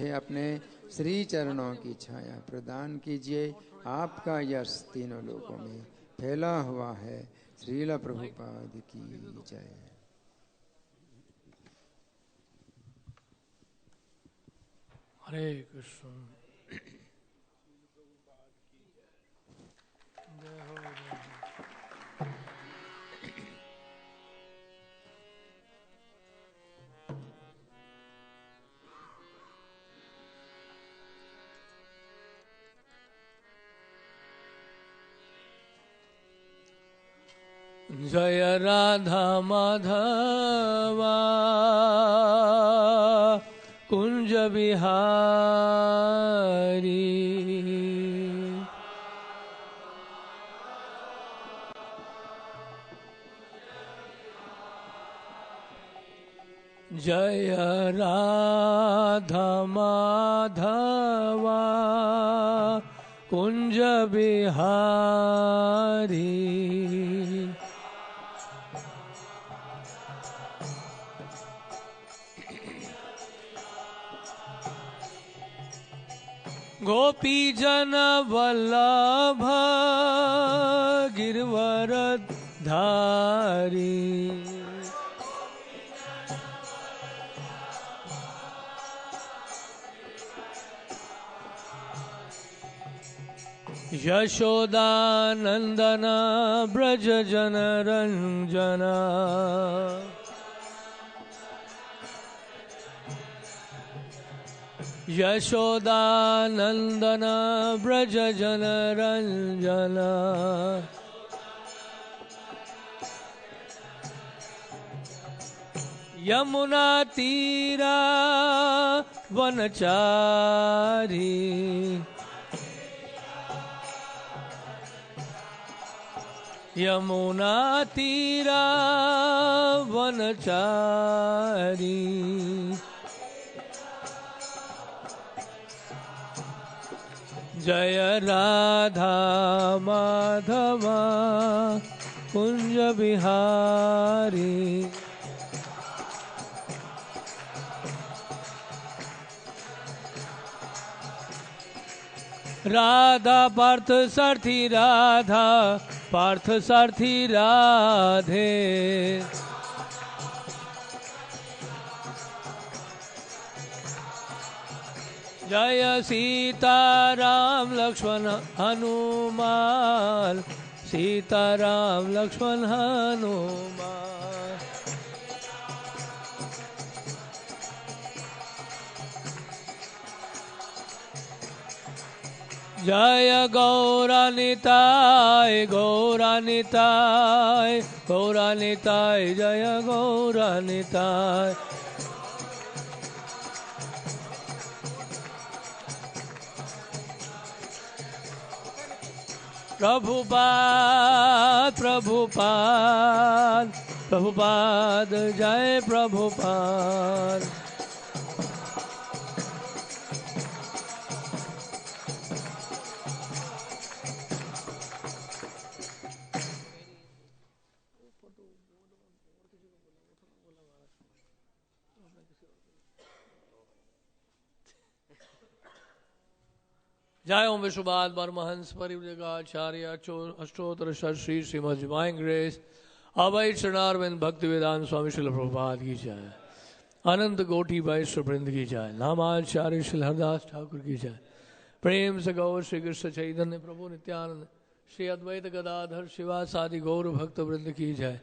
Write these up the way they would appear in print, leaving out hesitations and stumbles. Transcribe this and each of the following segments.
बैठे अपने श्री चरणों की छाया प्रदान कीजिए। आपका यश तीनों लोकों में फैला हुआ है। श्रील प्रभुपाद की जय। हरे कृष्ण। जय हो जय हो। जय राधा माधवा कुंज बिहारी। जय राधा माधवा कुंज बिहारी। गोपी जन वल्लभ गिरवर धारी। यशोदानंदन ब्रज जन रंजना। यशोदानंदन ब्रज जन रंजना। यमुना तीरा वनचारी। यमुना तीरा वनचारी। जय राधा माधवा कुंज बिहारी। राधा पार्थ सारथी राधा पार्थ सारथी राधे। जय सीता राम लक्ष्मण हनुमान। सीता राम लक्ष्मण हनुमान। जय गौरानिताय गौरानिताय गौरानिताय जय गौरानिताय। प्रभुपाद प्रभुपाद प्रभुपाद जय प्रभुपाद। जय ओम विश्वपाद परमहंस परिव्राजकाचार्य अष्टोत्तर श्री श्रीमद् डिवाइन ग्रेस अभय चरणारविंद भक्ति वेदांत स्वामी श्रील प्रभुपाद की जय। अनंत कोटि वैश्व वृंद की जय। नामाचार्य श्री हरदास ठाकुर की जय। प्रेम से गौर श्री कृष्ण चैतन्य प्रभु नित्यानंद श्री अद्वैत गदाधर शिवासादि गौर भक्त वृंद की जय।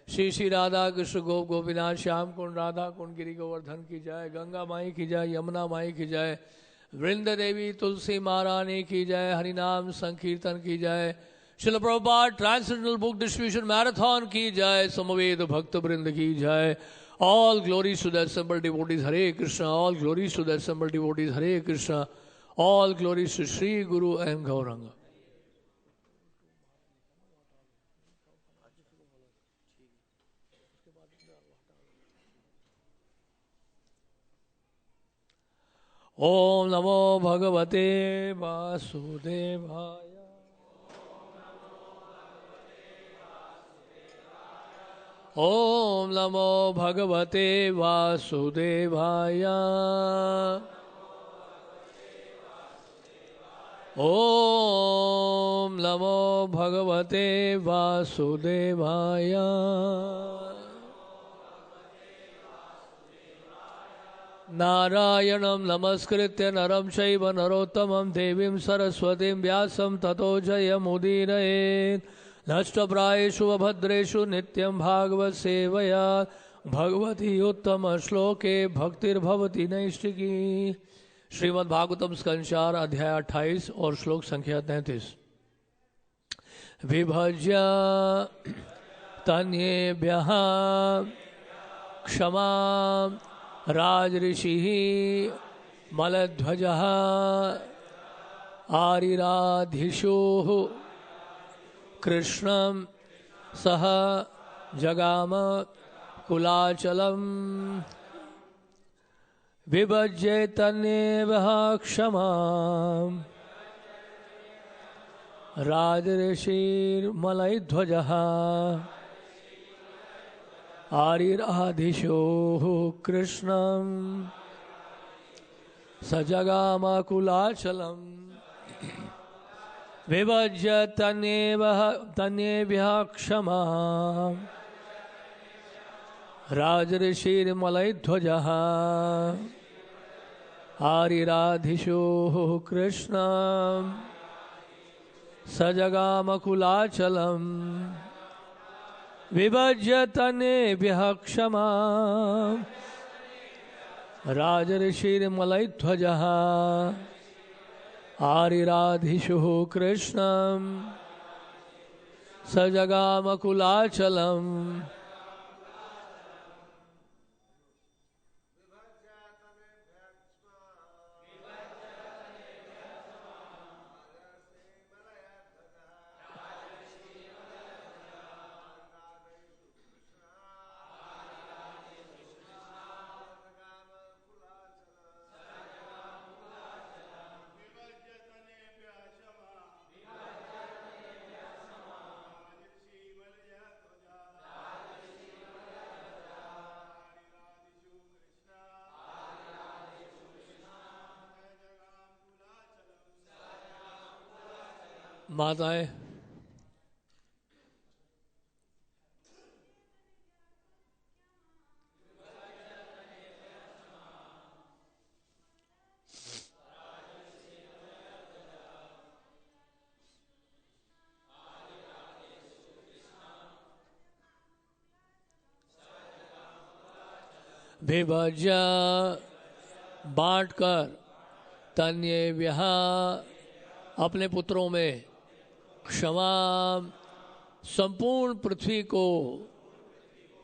श्री श्री राधा कृष्ण गोप गोपीनाथ श्याम कुंड राधा कुंड गिरी गोवर्धन की जय। गंगा माई की जय। यमुना माई की जय। वृंद देवी तुलसी महारानी की जय। हरिनाम संकीर्तन की जय। Srila Prabhupada transcendental book distribution marathon की जय। समवेत भक्त वृंद की जय। All glories to the assembled devotees. Hare Krishna. All glories to the assembled devotees. Hare Krishna. All glories to Sri Guru and Gauranga. Om Namo Bhagavate Vasudevaya. Om Namo Bhagavate Vasudevaya. ओम नमो भगवते वासुदेवाय। नारायणं नमस्कृत्य नरं चैव नरोत्तमं देवीं सरस्वतीं व्यासं ततो जयमुदीरयेत्। नष्टप्रायेषु अभद्रेषु नित्यं भागवत सेवया भगवती उत्तम श्लोके भक्तिर्भवति नैष्टिकी। श्रीमद् भागवतम स्कंद 4 अध्याय 28 और श्लोक संख्या 33। विभज्य तन्येभ्यः क्षमा राजऋषिः मलध्वजः आरिराधिषुः कृष्णं सह जगाम कुलाचलम्। विभज्य तन्येभ्यः क्षमा राजऋषिर्मलध्वजः आरिराधिषुः कृष्णं सजगामकुलाचलम्। विभज्य तन्येभ्यः क्षमा राजऋषिर्मलध्वजः आरिराधिषुः कृष्णं सजगामकुलाचलम्। विभज्य तन्येभ्यः क्षमा राजऋषिर्मलध्वजः आरिराधिषुः कृष्णं सजगामकुलाचलम्। माताएं, विभज्य बांटकर तन्येभ्यः अपने पुत्रों में क्षमा संपूर्ण पृथ्वी को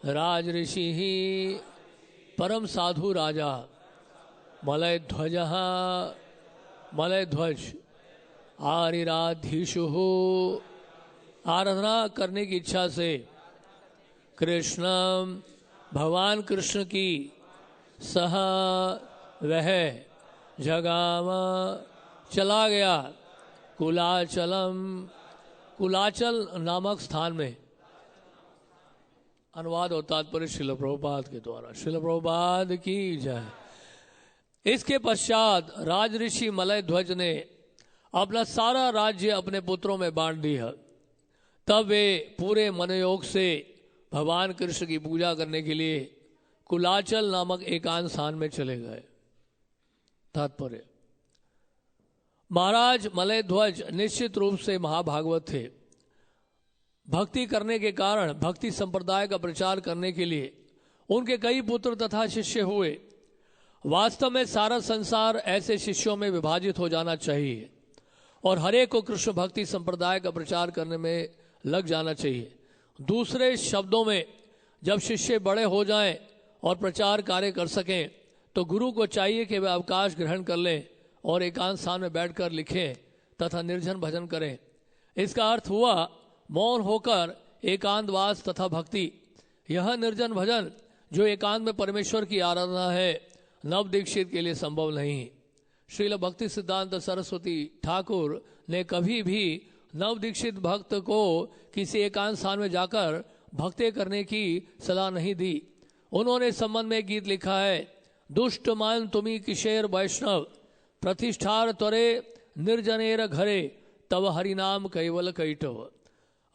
राजऋषि ही परम साधु राजा मलयध्वज आरिराधीशु आराधना करने की इच्छा से कृष्णम भगवान कृष्ण की सह वह जगाम चला गया कुलाचल नामक स्थान में। अनुवाद और तात्पर्य श्रील प्रभुपाद के द्वारा। श्रील प्रभुपाद की जय। इसके पश्चात राजऋषि मलयध्वज ने अपना सारा राज्य अपने पुत्रों में बांट दिया। तब वे पूरे मनोयोग से भगवान कृष्ण की पूजा करने के लिए कुलाचल नामक एकांत स्थान में चले गए। तात्पर्य, महाराज मलयध्वज निश्चित रूप से महाभागवत थे। भक्ति करने के कारण भक्ति संप्रदाय का प्रचार करने के लिए उनके कई पुत्र तथा शिष्य हुए। वास्तव में सारा संसार ऐसे शिष्यों में विभाजित हो जाना चाहिए और हरेक को कृष्ण भक्ति संप्रदाय का प्रचार करने में लग जाना चाहिए। दूसरे शब्दों में, जब शिष्य बड़े हो जाएं और प्रचार कार्य कर सकें तो गुरु को चाहिए कि वे अवकाश ग्रहण कर लें और एकांत स्थान में बैठकर लिखें तथा निर्जन भजन करें। इसका अर्थ हुआ मौन होकर एकांतवास तथा भक्ति। यह निर्जन भजन जो एकांत में परमेश्वर की आराधना है, नव दीक्षित के लिए संभव नहीं। श्रील भक्ति सिद्धांत सरस्वती ठाकुर ने कभी भी नव दीक्षित भक्त को किसी एकांत स्थान में जाकर भक्ति करने की सलाह नहीं दी। उन्होंने इस संबंध में गीत लिखा है, दुष्ट मान तुम्ही किशोर वैष्णव प्रतिष्ठार त्वरे निर्जनेर घरे तव हरिनाम कैवल कैटव।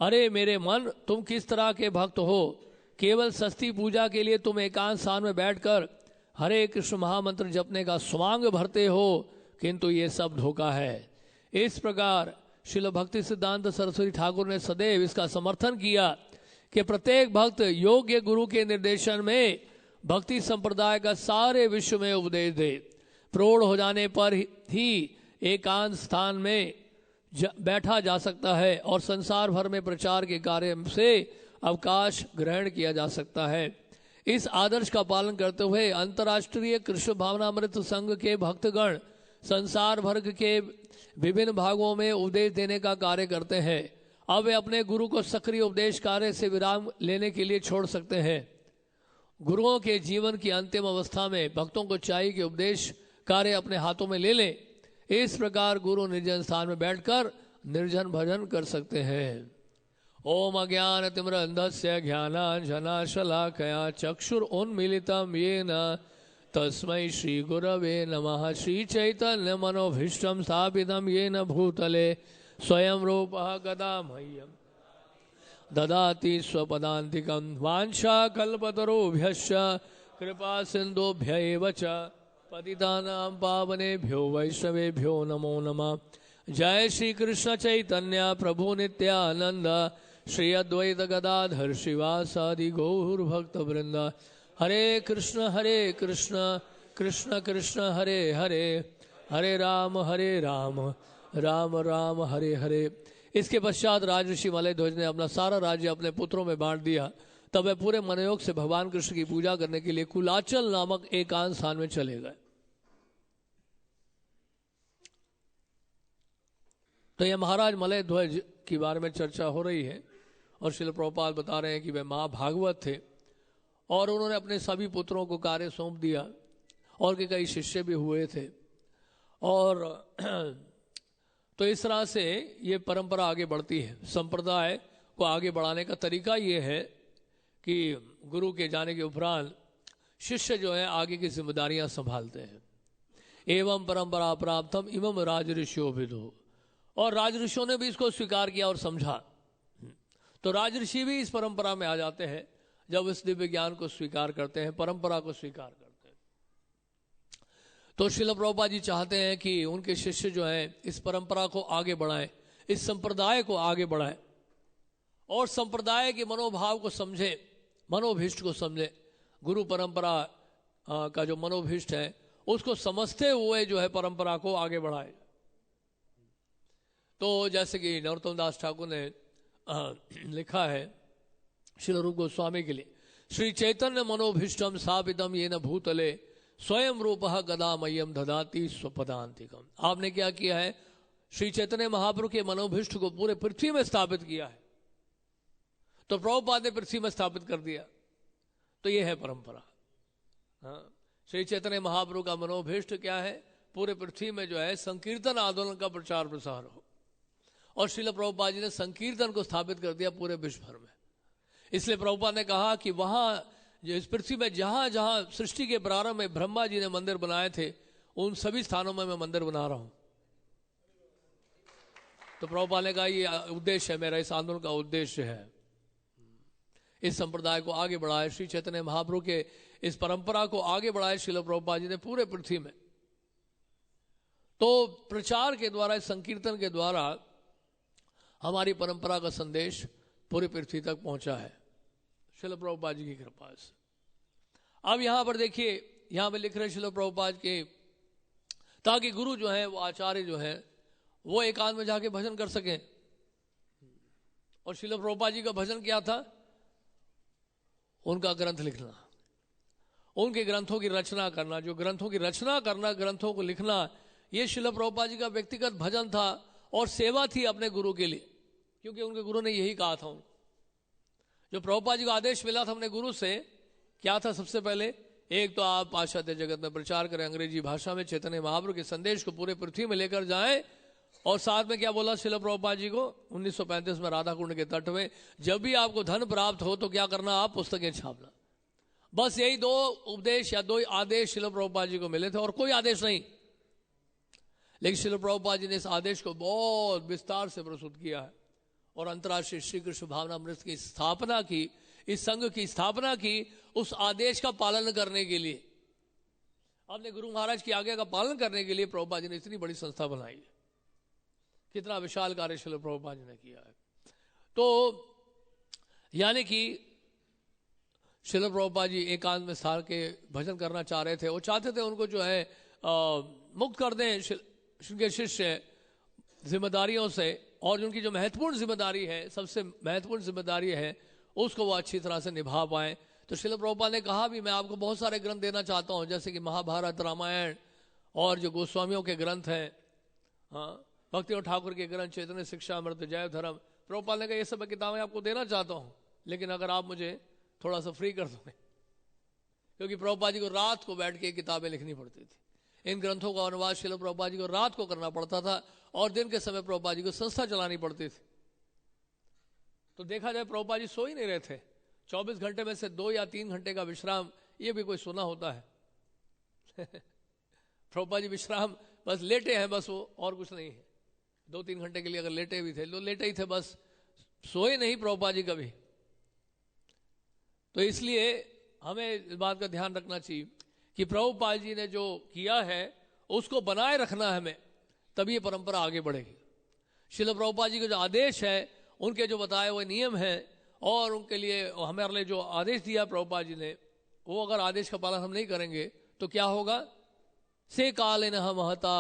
अरे मेरे मन, तुम किस तरह के भक्त हो। केवल सस्ती पूजा के लिए तुम एकांत स्थान में बैठकर हरे कृष्ण महामंत्र जपने का स्वांग भरते हो, किंतु ये सब धोखा है। इस प्रकार श्रील भक्ति सिद्धांत सरस्वती ठाकुर ने सदैव इसका समर्थन किया कि प्रत्येक भक्त योग्य गुरु के निर्देशन में भक्ति संप्रदाय का सारे विश्व में उपदेश दे। प्रौढ़ हो जाने पर ही एकांत स्थान में बैठा जा सकता है और संसार भर में प्रचार के कार्य से अवकाश ग्रहण किया जा सकता है। इस आदर्श का पालन करते हुए अंतर्राष्ट्रीय कृष्ण भावनामृत संघ के भक्तगण संसार भर के विभिन्न भागों में उपदेश देने का कार्य करते हैं। अब वे अपने गुरु को सक्रिय उपदेश कार्य से विराम लेने के लिए छोड़ सकते हैं। गुरुओं के जीवन की अंतिम अवस्था में भक्तों को चाहिए कि उपदेश कार्य अपने हाथों में ले लें। इस प्रकार गुरु निर्जन स्थान में बैठकर निर्जन भजन कर सकते हैं। ओम अज्ञान तिमिरन्धस्य ज्ञानांजनशलाकया चक्षुरुन्मीलितं येन तस्मै श्री गुरवे नमः। श्री चैतन्य मनोभीष्टं स्थापितं येन भूतले स्वयं रूपः गदा मह्यं ददाति स्वपदान्तिकं। वाञ्छाकल्पतरुभ्यश्च कृपा सिन्धुभ्य एव च पतितानां पावनेभ्यो वैष्णवेभ्यो नमो नमः। जय श्री कृष्ण चैतन्य प्रभु नित्यानंद श्री अद्वैत गदाधर श्रीवासादि गौर भक्त वृंद। हरे कृष्ण कृष्ण कृष्ण हरे हरे, हरे राम राम राम हरे हरे। इसके पश्चात राजऋषि मलय ध्वज ने अपना सारा राज्य अपने पुत्रों में बांट दिया। तब वे पूरे मनोयोग से भगवान कृष्ण की पूजा करने के लिए कुलाचल नामक एकांत स्थान में चले गए। तो यह महाराज मलय ध्वज के बारे में चर्चा हो रही है और श्रील प्रभुपाद बता रहे हैं कि वे महाभागवत थे और उन्होंने अपने सभी पुत्रों को कार्य सौंप दिया और के कई शिष्य भी हुए थे। और तो इस तरह से ये परंपरा आगे बढ़ती है। संप्रदाय को आगे बढ़ाने का तरीका ये है कि गुरु के जाने के उपरांत शिष्य जो है आगे की जिम्मेदारियां संभालते हैं। एवं परंपरा प्राप्तम इमम राजऋषियो विदु। और राजऋषियों ने भी इसको स्वीकार किया और समझा। तो राजऋषि भी इस परंपरा में आ जाते हैं जब इस दिव्य ज्ञान को स्वीकार करते हैं, परंपरा को स्वीकार करते हैं। तो श्रील प्रभुपाद जी चाहते हैं कि उनके शिष्य जो हैं इस परंपरा को आगे बढ़ाएं, इस संप्रदाय को आगे बढ़ाएं और संप्रदाय के मनोभाव को समझे, मनोभीष्ट को समझे। गुरु परंपरा का जो मनोभीष्ट है उसको समझते हुए जो है परंपरा को आगे बढ़ाए। तो जैसे कि नरोत्तम दास ठाकुर ने लिखा है श्री रूप गोस्वामी के लिए, श्री चैतन्य मनोभीष्टम स्थापितम येन भूतले स्वयं रूपः गदा मह्यम ददाति स्वपदान्तिकम। आपने क्या किया है, श्री चैतन्य महाप्रभु के मनोभीष्ट को पूरे पृथ्वी में स्थापित किया है। तो प्रभुपाद ने पृथ्वी में स्थापित कर दिया। तो ये है परंपरा। हाँ, श्री चैतन्य महाप्रभु का मनोभीष्ट क्या है, पूरे पृथ्वी में जो है संकीर्तन आंदोलन का प्रचार प्रसार हो। और श्रील प्रभुपाद जी ने संकीर्तन को स्थापित कर दिया पूरे विश्व भर में। इसलिए प्रभुपाद ने कहा कि वहां जो इस पृथ्वी में जहां जहां सृष्टि के प्रारंभ में ब्रह्मा जी ने मंदिर बनाए थे उन सभी स्थानों में मैं मंदिर बना रहा हूं। तो प्रभुपाद ने कहा ये उद्देश्य है मेरा, इस आंदोलन का उद्देश्य है इस संप्रदाय को आगे बढ़ाए। श्री चैतन्य महाप्रभु के इस परंपरा को आगे बढ़ाए श्रील प्रभुपाद जी ने पूरे पृथ्वी में। तो प्रचार के द्वारा, इस संकीर्तन के द्वारा हमारी परंपरा का संदेश पूरी पृथ्वी तक पहुंचा है श्रील प्रभुपाद जी की कृपा से। अब यहां पर देखिए, यहां पे लिख रहे श्रील प्रभुपाद के, ताकि गुरु जो है वो आचार्य जो है वो एकांत में जाके भजन कर सकें। और श्रील प्रभुपाद जी का भजन क्या था, उनका ग्रंथ लिखना, उनके ग्रंथों की रचना करना। जो ग्रंथों की रचना करना, ग्रंथों को लिखना, ये श्रील प्रभुपाद जी का व्यक्तिगत भजन था और सेवा थी अपने गुरु के लिए, क्योंकि उनके गुरु ने यही कहा था। जो प्रभुपाद जी को आदेश मिला था अपने गुरु से, क्या था, सबसे पहले एक तो आप पाश्चात्य जगत में प्रचार करें, अंग्रेजी भाषा में चैतन्य महाप्रभु के संदेश को पूरे पृथ्वी में लेकर जाएं। और साथ में क्या बोला श्रील प्रभुपाद जी को 1935 में राधा कुंड के तट में, जब भी आपको धन प्राप्त हो तो क्या करना, आप पुस्तकें छापना। बस यही दो उपदेश या दो आदेश श्रील प्रभुपाद जी को मिले थे और कोई आदेश नहीं। लेकिन श्रील प्रभुपाद जी ने इस आदेश को बहुत विस्तार से प्रस्तुत किया है और अंतर्राष्ट्रीय श्री कृष्ण भावनामृत की स्थापना की, इस संघ की स्थापना की उस आदेश का पालन करने के लिए। अपने गुरु महाराज की आज्ञा का पालन करने के लिए प्रभुपाद जी ने इतनी बड़ी संस्था बनाई है। कितना विशाल कार्य श्रील प्रभुपाद जी ने किया है। तो यानी कि श्रील प्रभुपाद जी एकांत में सार के भजन करना चाह रहे थे। वो चाहते थे उनको जो है मुक्त कर दें उनके शिष्य जिम्मेदारियों से, और उनकी जो महत्वपूर्ण जिम्मेदारी है, सबसे महत्वपूर्ण जिम्मेदारी है, उसको वो अच्छी तरह से निभा पाए। तो श्रील प्रभुपाद ने कहा भी मैं आपको बहुत सारे ग्रंथ देना चाहता हूँ, जैसे कि महाभारत, रामायण और जो गोस्वामियों के ग्रंथ हैं, हाँ, भक्ति और ठाकुर के ग्रंथ, चैतन्य शिक्षा अमृत, जय धर्म। प्रभुपाद ने कहा ये सब किताबें आपको देना चाहता हूँ, लेकिन अगर आप मुझे थोड़ा सा फ्री कर दोगे, क्योंकि प्रभुपाद जी को रात को बैठ के किताबें लिखनी पड़ती थी। इन ग्रंथों का अनुवाद श्रील प्रभुपाद जी को रात को करना पड़ता था और दिन के समय प्रभुपाद जी को संस्था चलानी पड़ती थी। तो देखा जाए प्रभुपाद जी सो ही नहीं रहे थे। 24 घंटे में से 2 या 3 घंटे का विश्राम, ये भी कोई सुना होता है? प्रभुपाद जी विश्राम बस लेटे हैं, बस वो और कुछ नहीं है। 2-3 घंटे के लिए अगर लेटे भी थे, लेटे ही थे, बस सोए नहीं प्रभुपाद जी कभी। तो इसलिए हमें इस बात का ध्यान रखना चाहिए कि प्रभुपाद जी ने जो किया है उसको बनाए रखना है हमें, तभी ये परंपरा आगे बढ़ेगी। श्रील प्रभुपाद जी के जो आदेश है, उनके जो बताए हुए नियम हैं, और उनके लिए हमारे लिए जो आदेश दिया प्रभुपाद जी ने, वो अगर आदेश का पालन हम नहीं करेंगे तो क्या होगा? से काले न महता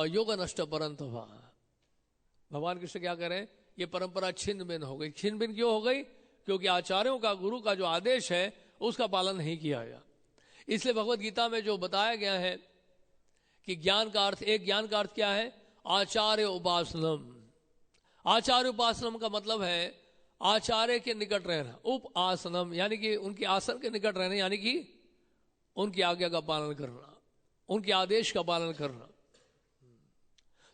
योग नष्ट परंत। भगवान कृष्ण क्या कह रहे हैं? ये परंपरा छिन्न भिन्न हो गई। छिन्न भिन्न क्यों हो गई? क्योंकि आचार्यों का, गुरु का जो आदेश है उसका पालन नहीं किया गया। इसलिए भगवत गीता में जो बताया गया है कि ज्ञान का अर्थ, एक ज्ञान का अर्थ क्या है? आचार्य उपासनम। आचार्य उपासनम का मतलब है आचार्य के निकट रहना। उप आसनम यानी कि उनके आसन के निकट रहना, यानी कि उनकी आज्ञा का पालन करना, उनके आदेश का पालन करना।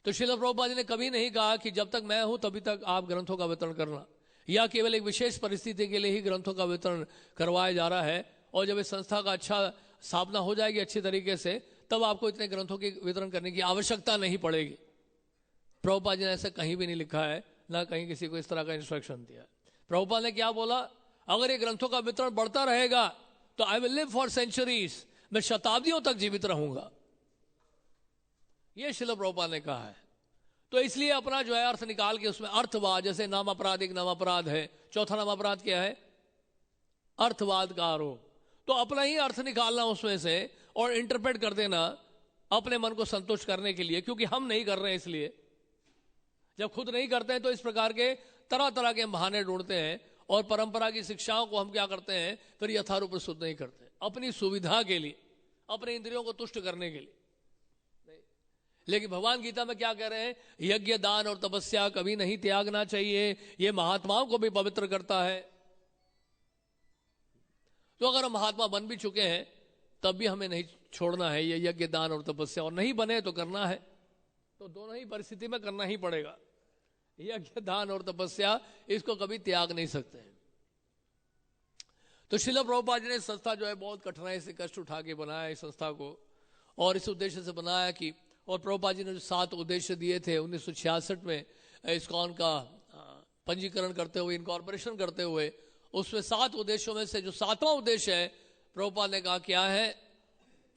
तो श्रील प्रभुपाद जी ने कभी नहीं कहा कि जब तक मैं हूं तभी तक आप ग्रंथों का वितरण करना, या केवल एक विशेष परिस्थिति के लिए ही ग्रंथों का वितरण करवाया जा रहा है, और जब इस संस्था का अच्छा स्थापना हो जाएगी अच्छी तरीके से, तब आपको इतने ग्रंथों के वितरण करने की आवश्यकता नहीं पड़ेगी। प्रभुपाद जी ने ऐसा कहीं भी नहीं लिखा है, ना कहीं किसी को इस तरह का इंस्ट्रक्शन दिया। प्रभुपाद ने क्या बोला? अगर ये ग्रंथों का वितरण बढ़ता रहेगा तो I will live for centuries, मैं शताब्दियों तक जीवित रहूंगा, ये श्रील प्रभुपाद ने कहा है। तो इसलिए अपना जो है अर्थ निकाल के उसमें अर्थवाद, जैसे नाम अपराध एक नाम अपराध है, चौथा नाम अपराध क्या है? अर्थवाद का आरोप। तो अपना ही अर्थ निकालना उसमें से और इंटरप्रेट कर देना अपने मन को संतुष्ट करने के लिए, क्योंकि हम नहीं कर रहे हैं। इसलिए जब खुद नहीं करते हैं तो इस प्रकार के तरह तरह के बहाने ढूंढते हैं, और परंपरा की शिक्षाओं को हम क्या करते हैं? फिर यथारूप प्रस्तुत नहीं करते, अपनी सुविधा के लिए, अपने इंद्रियों को तुष्ट करने के लिए। लेकिन भगवान गीता में क्या कह रहे हैं? यज्ञ, दान और तपस्या कभी नहीं त्यागना चाहिए, ये महात्माओं को भी पवित्र करता है। तो अगर हम महात्मा बन भी चुके हैं तब भी हमें नहीं छोड़ना है ये यज्ञ, दान और तपस्या, और नहीं बने तो करना है। तो दोनों ही परिस्थिति में करना ही पड़ेगा। यज्ञ, दान और तपस्या, इसको कभी त्याग नहीं सकते हैं। तो श्रील प्रभुपाद जी ने संस्था जो है बहुत कठिनाई से कष्ट उठा के बनाया इस संस्था को, और इस उद्देश्य से बनाया कि, और प्रभुपाद जी ने जो 7 उद्देश्य दिए थे 1966 में इस्कॉन का पंजीकरण करते हुए, इनकॉर्पोरेशन करते हुए, उसमें 7 उद्देश्यों में से जो 7वां उद्देश्य है, प्रभुपाद ने कहा क्या है,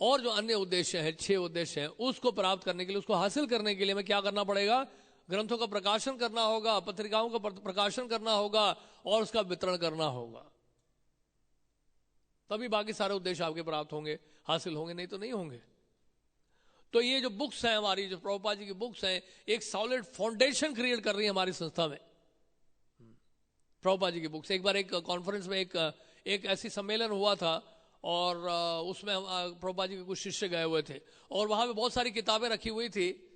और जो अन्य उद्देश्य है 6 उद्देश्य हैं, उसको प्राप्त करने के लिए, उसको हासिल करने के लिए हमें क्या करना पड़ेगा? ग्रंथों का प्रकाशन करना होगा, पत्रिकाओं का प्रकाशन करना होगा, और उसका वितरण करना होगा। तभी बाकी सारे उद्देश्य आपके प्राप्त होंगे, हासिल होंगे, नहीं तो नहीं होंगे। तो ये जो बुक्स हैं हमारी, जो प्रभुपाद जी की बुक्स हैं, एक सॉलिड फाउंडेशन क्रिएट कर रही है हमारी संस्था में। प्रभुपाद जी की बुक्स, एक बार एक कॉन्फ्रेंस में एक ऐसी सम्मेलन हुआ था, और उसमें प्रभुपाद जी के कुछ शिष्य गए हुए थे, और वहां पे बहुत सारी किताबें रखी हुई थी।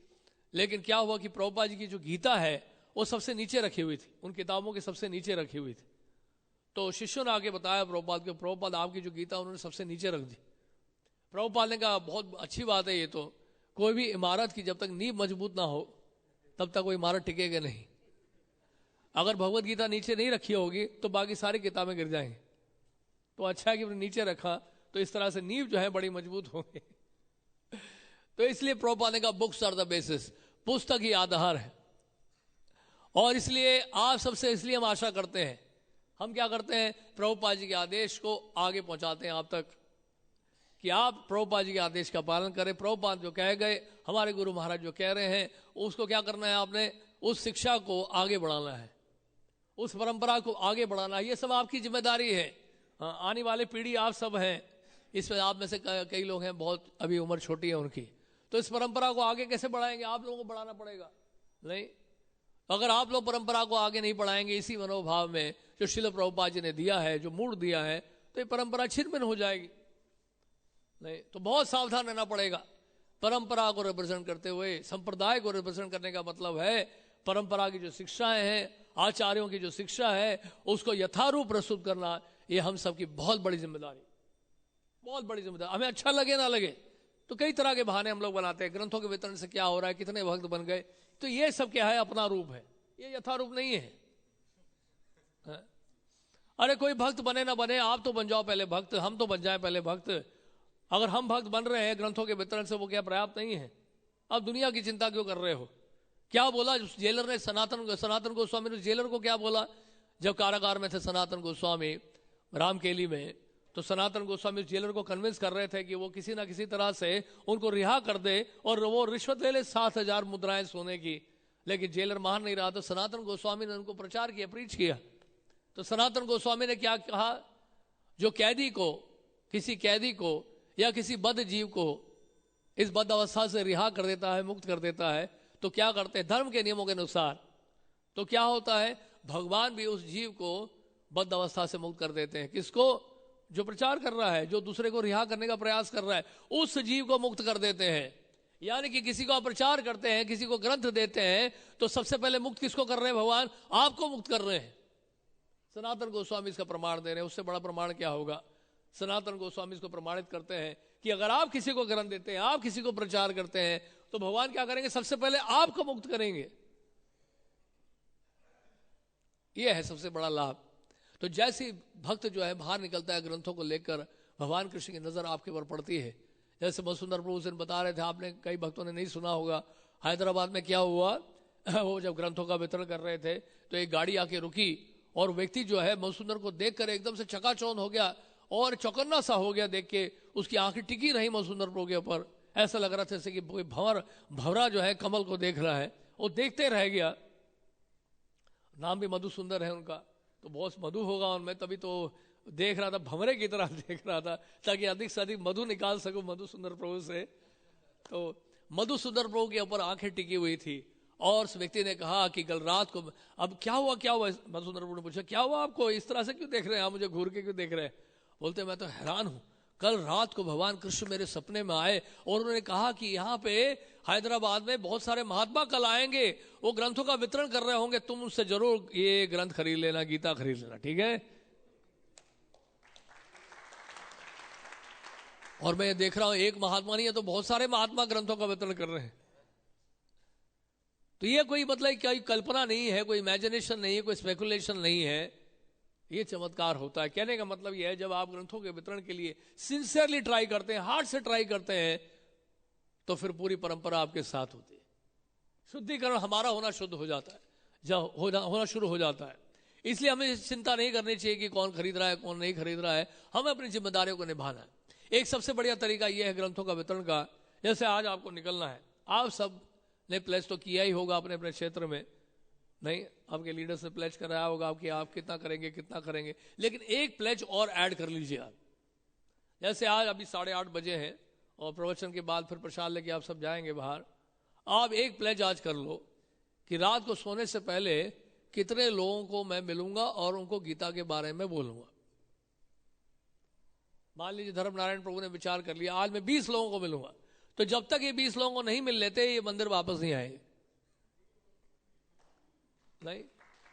लेकिन क्या हुआ कि प्रभुपाद जी की जो गीता है वो सबसे नीचे रखी हुई थी, उन किताबों के सबसे नीचे रखी हुई थी। तो शिष्यों ने आके बताया प्रभुपाद के, प्रभुपाद आपकी जो गीता उन्होंने सबसे नीचे रख दी। प्रभुपाद ने कहा बहुत अच्छी बात है, ये तो कोई भी इमारत की जब तक नींव मजबूत ना हो तब तक वो इमारत टिकेगी नहीं। अगर भगवत गीता नीचे नहीं रखी होगी तो बाकी सारी किताबें गिर जाएंगी। तो अच्छा है कि नीचे रखा, तो इस तरह से नींव जो है बड़ी मजबूत होगी। तो इसलिए प्रभुपाद ने कहा बुक्स आर द बेसिस, पुस्तक ही आधार है। और इसलिए आप सबसे इसलिए हम आशा करते हैं, हम क्या करते हैं, प्रभुपाद जी के आदेश को आगे पहुंचाते हैं आप तक, कि आप प्रभुपाद जी के आदेश का पालन करें। प्रभुपाद जो कह गए, हमारे गुरु महाराज जो कह रहे हैं, उसको क्या करना है आपने, उस शिक्षा को आगे बढ़ाना है, उस परंपरा को आगे बढ़ाना है। ये सब आपकी जिम्मेदारी है। आने वाले पीढ़ी आप सब हैं, इसमें आप में से कई लोग हैं बहुत अभी उम्र छोटी है उनकी, तो इस परंपरा को आगे कैसे बढ़ाएंगे, आप लोगों को बढ़ाना पड़ेगा। नहीं, अगर आप लोग परंपरा को आगे नहीं बढ़ाएंगे इसी मनोभाव में जो श्रील प्रभुपाद जी ने दिया है, जो मूड दिया है, तो ये परंपरा छिन्न हो जाएगी। नहीं तो बहुत सावधान रहना पड़ेगा। परंपरा को रिप्रेजेंट करते हुए, संप्रदाय को रिप्रेजेंट करने का मतलब है परंपरा की जो शिक्षाएं हैं, आचार्यों की जो शिक्षा है, उसको यथारूप प्रस्तुत करना, ये हम सबकी बहुत बड़ी जिम्मेदारी, बहुत बड़ी जिम्मेदारी। हमें अच्छा लगे ना लगे, तो कई तरह के बहाने हम लोग बनाते हैं, ग्रंथों के वितरण से क्या हो रहा है, कितने भक्त बन गए, तो ये सब क्या है, अपना रूप है, ये यथारूप नहीं है। अरे कोई भक्त बने ना बने, आप तो बन जाओ पहले भक्त, हम तो बन जाए पहले भक्त। अगर हम भक्त बन रहे हैं ग्रंथों के वितरण से, वो क्या पर्याप्त नहीं है? अब दुनिया की चिंता क्यों कर रहे हो? क्या बोला जेलर ने, सनातन गोस्वामी ने जेलर को क्या बोला जब कारागार में थे सनातन गोस्वामी रामकेली में? तो सनातन गोस्वामी जेलर को कन्विंस कर रहे थे कि वो किसी ना किसी तरह से उनको रिहा कर दे और वो रिश्वत ले ले 7,000 मुद्राएं सोने की। लेकिन जेलर मान नहीं रहा, तो सनातन गोस्वामी ने उनको प्रचार किया, प्रीच किया। तो सनातन गोस्वामी ने क्या कहा, जो कैदी को, किसी कैदी को या किसी बद्ध जीव को इस बद्ध अवस्था से रिहा कर देता है, मुक्त कर देता है, तो क्या करते हैं धर्म के नियमों के अनुसार, तो क्या होता है, भगवान भी उस जीव को बद्ध अवस्था से मुक्त कर देते हैं। किसको? जो प्रचार कर रहा है, जो दूसरे को रिहा करने का प्रयास कर रहा है, उस जीव को मुक्त कर देते हैं। यानी कि किसी को आप प्रचार करते हैं, किसी को ग्रंथ देते हैं, तो सबसे पहले मुक्त किसको कर रहे हैं? भगवान आपको मुक्त कर रहे हैं। सनातन गोस्वामी इसका प्रमाण दे रहे हैं। उससे बड़ा प्रमाण क्या होगा? सनातन गोस्वामी इसको प्रमाणित करते हैं कि अगर आप किसी को ग्रंथ देते हैं, आप किसी को प्रचार करते हैं, तो भगवान क्या करेंगे? सबसे पहले आपको मुक्त करेंगे। यह है सबसे बड़ा लाभ। तो जैसे भक्त जो है बाहर निकलता है ग्रंथों को लेकर, भगवान कृष्ण की नजर आपके ऊपर पड़ती है। जैसे मधुसूदन प्रभु से बता रहे थे, आपने कई भक्तों ने नहीं सुना होगा, हैदराबाद में क्या हुआ, वो जब ग्रंथों का वितरण कर रहे थे तो एक गाड़ी आके रुकी और व्यक्ति जो है मधुसूदन को देखकर एकदम से चकाचौंध हो गया और चौकन्ना सा हो गया देख के। उसकी आंखें टिकी रही मधुसूदन प्रभु के ऊपर, ऐसा लग रहा था जैसे कि कोई भंवरा जो है कमल को देख रहा है, वो देखते रह गया। नाम भी मधुसुंदर है उनका, तो बहुत मधु होगा उनमें, तभी तो देख रहा था, भंवरे की तरह देख रहा था, ताकि अधिक से अधिक मधु निकाल सकूं मधुसुंदर प्रभु से। तो मधुसुंदर प्रभु के ऊपर आंखें टिकी हुई थी और उस व्यक्ति ने कहा कि कल रात को, अब क्या हुआ क्या हुआ? मधुसुंदर प्रभु ने पूछा क्या हुआ आपको, इस तरह से क्यों देख रहे हैं आप, मुझे घूर के क्यों देख रहे हैं? बोलते मैं तो हैरान हूं, कल रात को भगवान कृष्ण मेरे सपने में आए और उन्होंने कहा कि यहाँ पे हैदराबाद में बहुत सारे महात्मा कल आएंगे, वो ग्रंथों का वितरण कर रहे होंगे, तुम उससे जरूर ये ग्रंथ खरीद लेना, गीता खरीद लेना, ठीक है? और मैं देख रहा हूं एक महात्मा नहीं है तो बहुत सारे महात्मा ग्रंथों का वितरण कर रहे हैं। तो ये कोई मतलब कोई कल्पना नहीं है, कोई इमेजिनेशन नहीं है, कोई स्पेकुलेशन नहीं है, ये चमत्कार होता है। कहने का मतलब ये है, जब आप ग्रंथों के वितरण के लिए सिंसियरली ट्राई करते हैं, हार्ट से ट्राई करते हैं, तो फिर पूरी परंपरा आपके साथ होती है। शुद्धिकरण हमारा होना शुद्ध हो जाता है, जब होना शुरू हो जाता है। इसलिए हमें चिंता नहीं करनी चाहिए कि कौन खरीद रहा है कौन नहीं खरीद रहा है, हमें अपनी जिम्मेदारियों को निभाना है। एक सबसे बढ़िया तरीका यह है ग्रंथों का वितरण का, जैसे आज आपको निकलना है, आप सब ने प्लेज तो किया ही होगा अपने अपने क्षेत्र में, नहीं आपके लीडर्स ने प्लेज कराया होगा कि आप कितना करेंगे, लेकिन एक प्लेज और ऐड कर लीजिए आप। जैसे आज अभी 8:30 बजे हैं और प्रवचन के बाद फिर प्रसाद लेके आप सब जाएंगे बाहर, आप एक प्लेज आज कर लो कि रात को सोने से पहले कितने लोगों को मैं मिलूंगा और उनको गीता के बारे में बोलूंगा। मान लीजिए धर्मनारायण प्रभु ने विचार कर लिया आज मैं 20 लोगों को मिलूंगा, तो जब तक ये 20 लोगों को नहीं मिल लेते ये मंदिर वापस नहीं आएंगे। नहीं,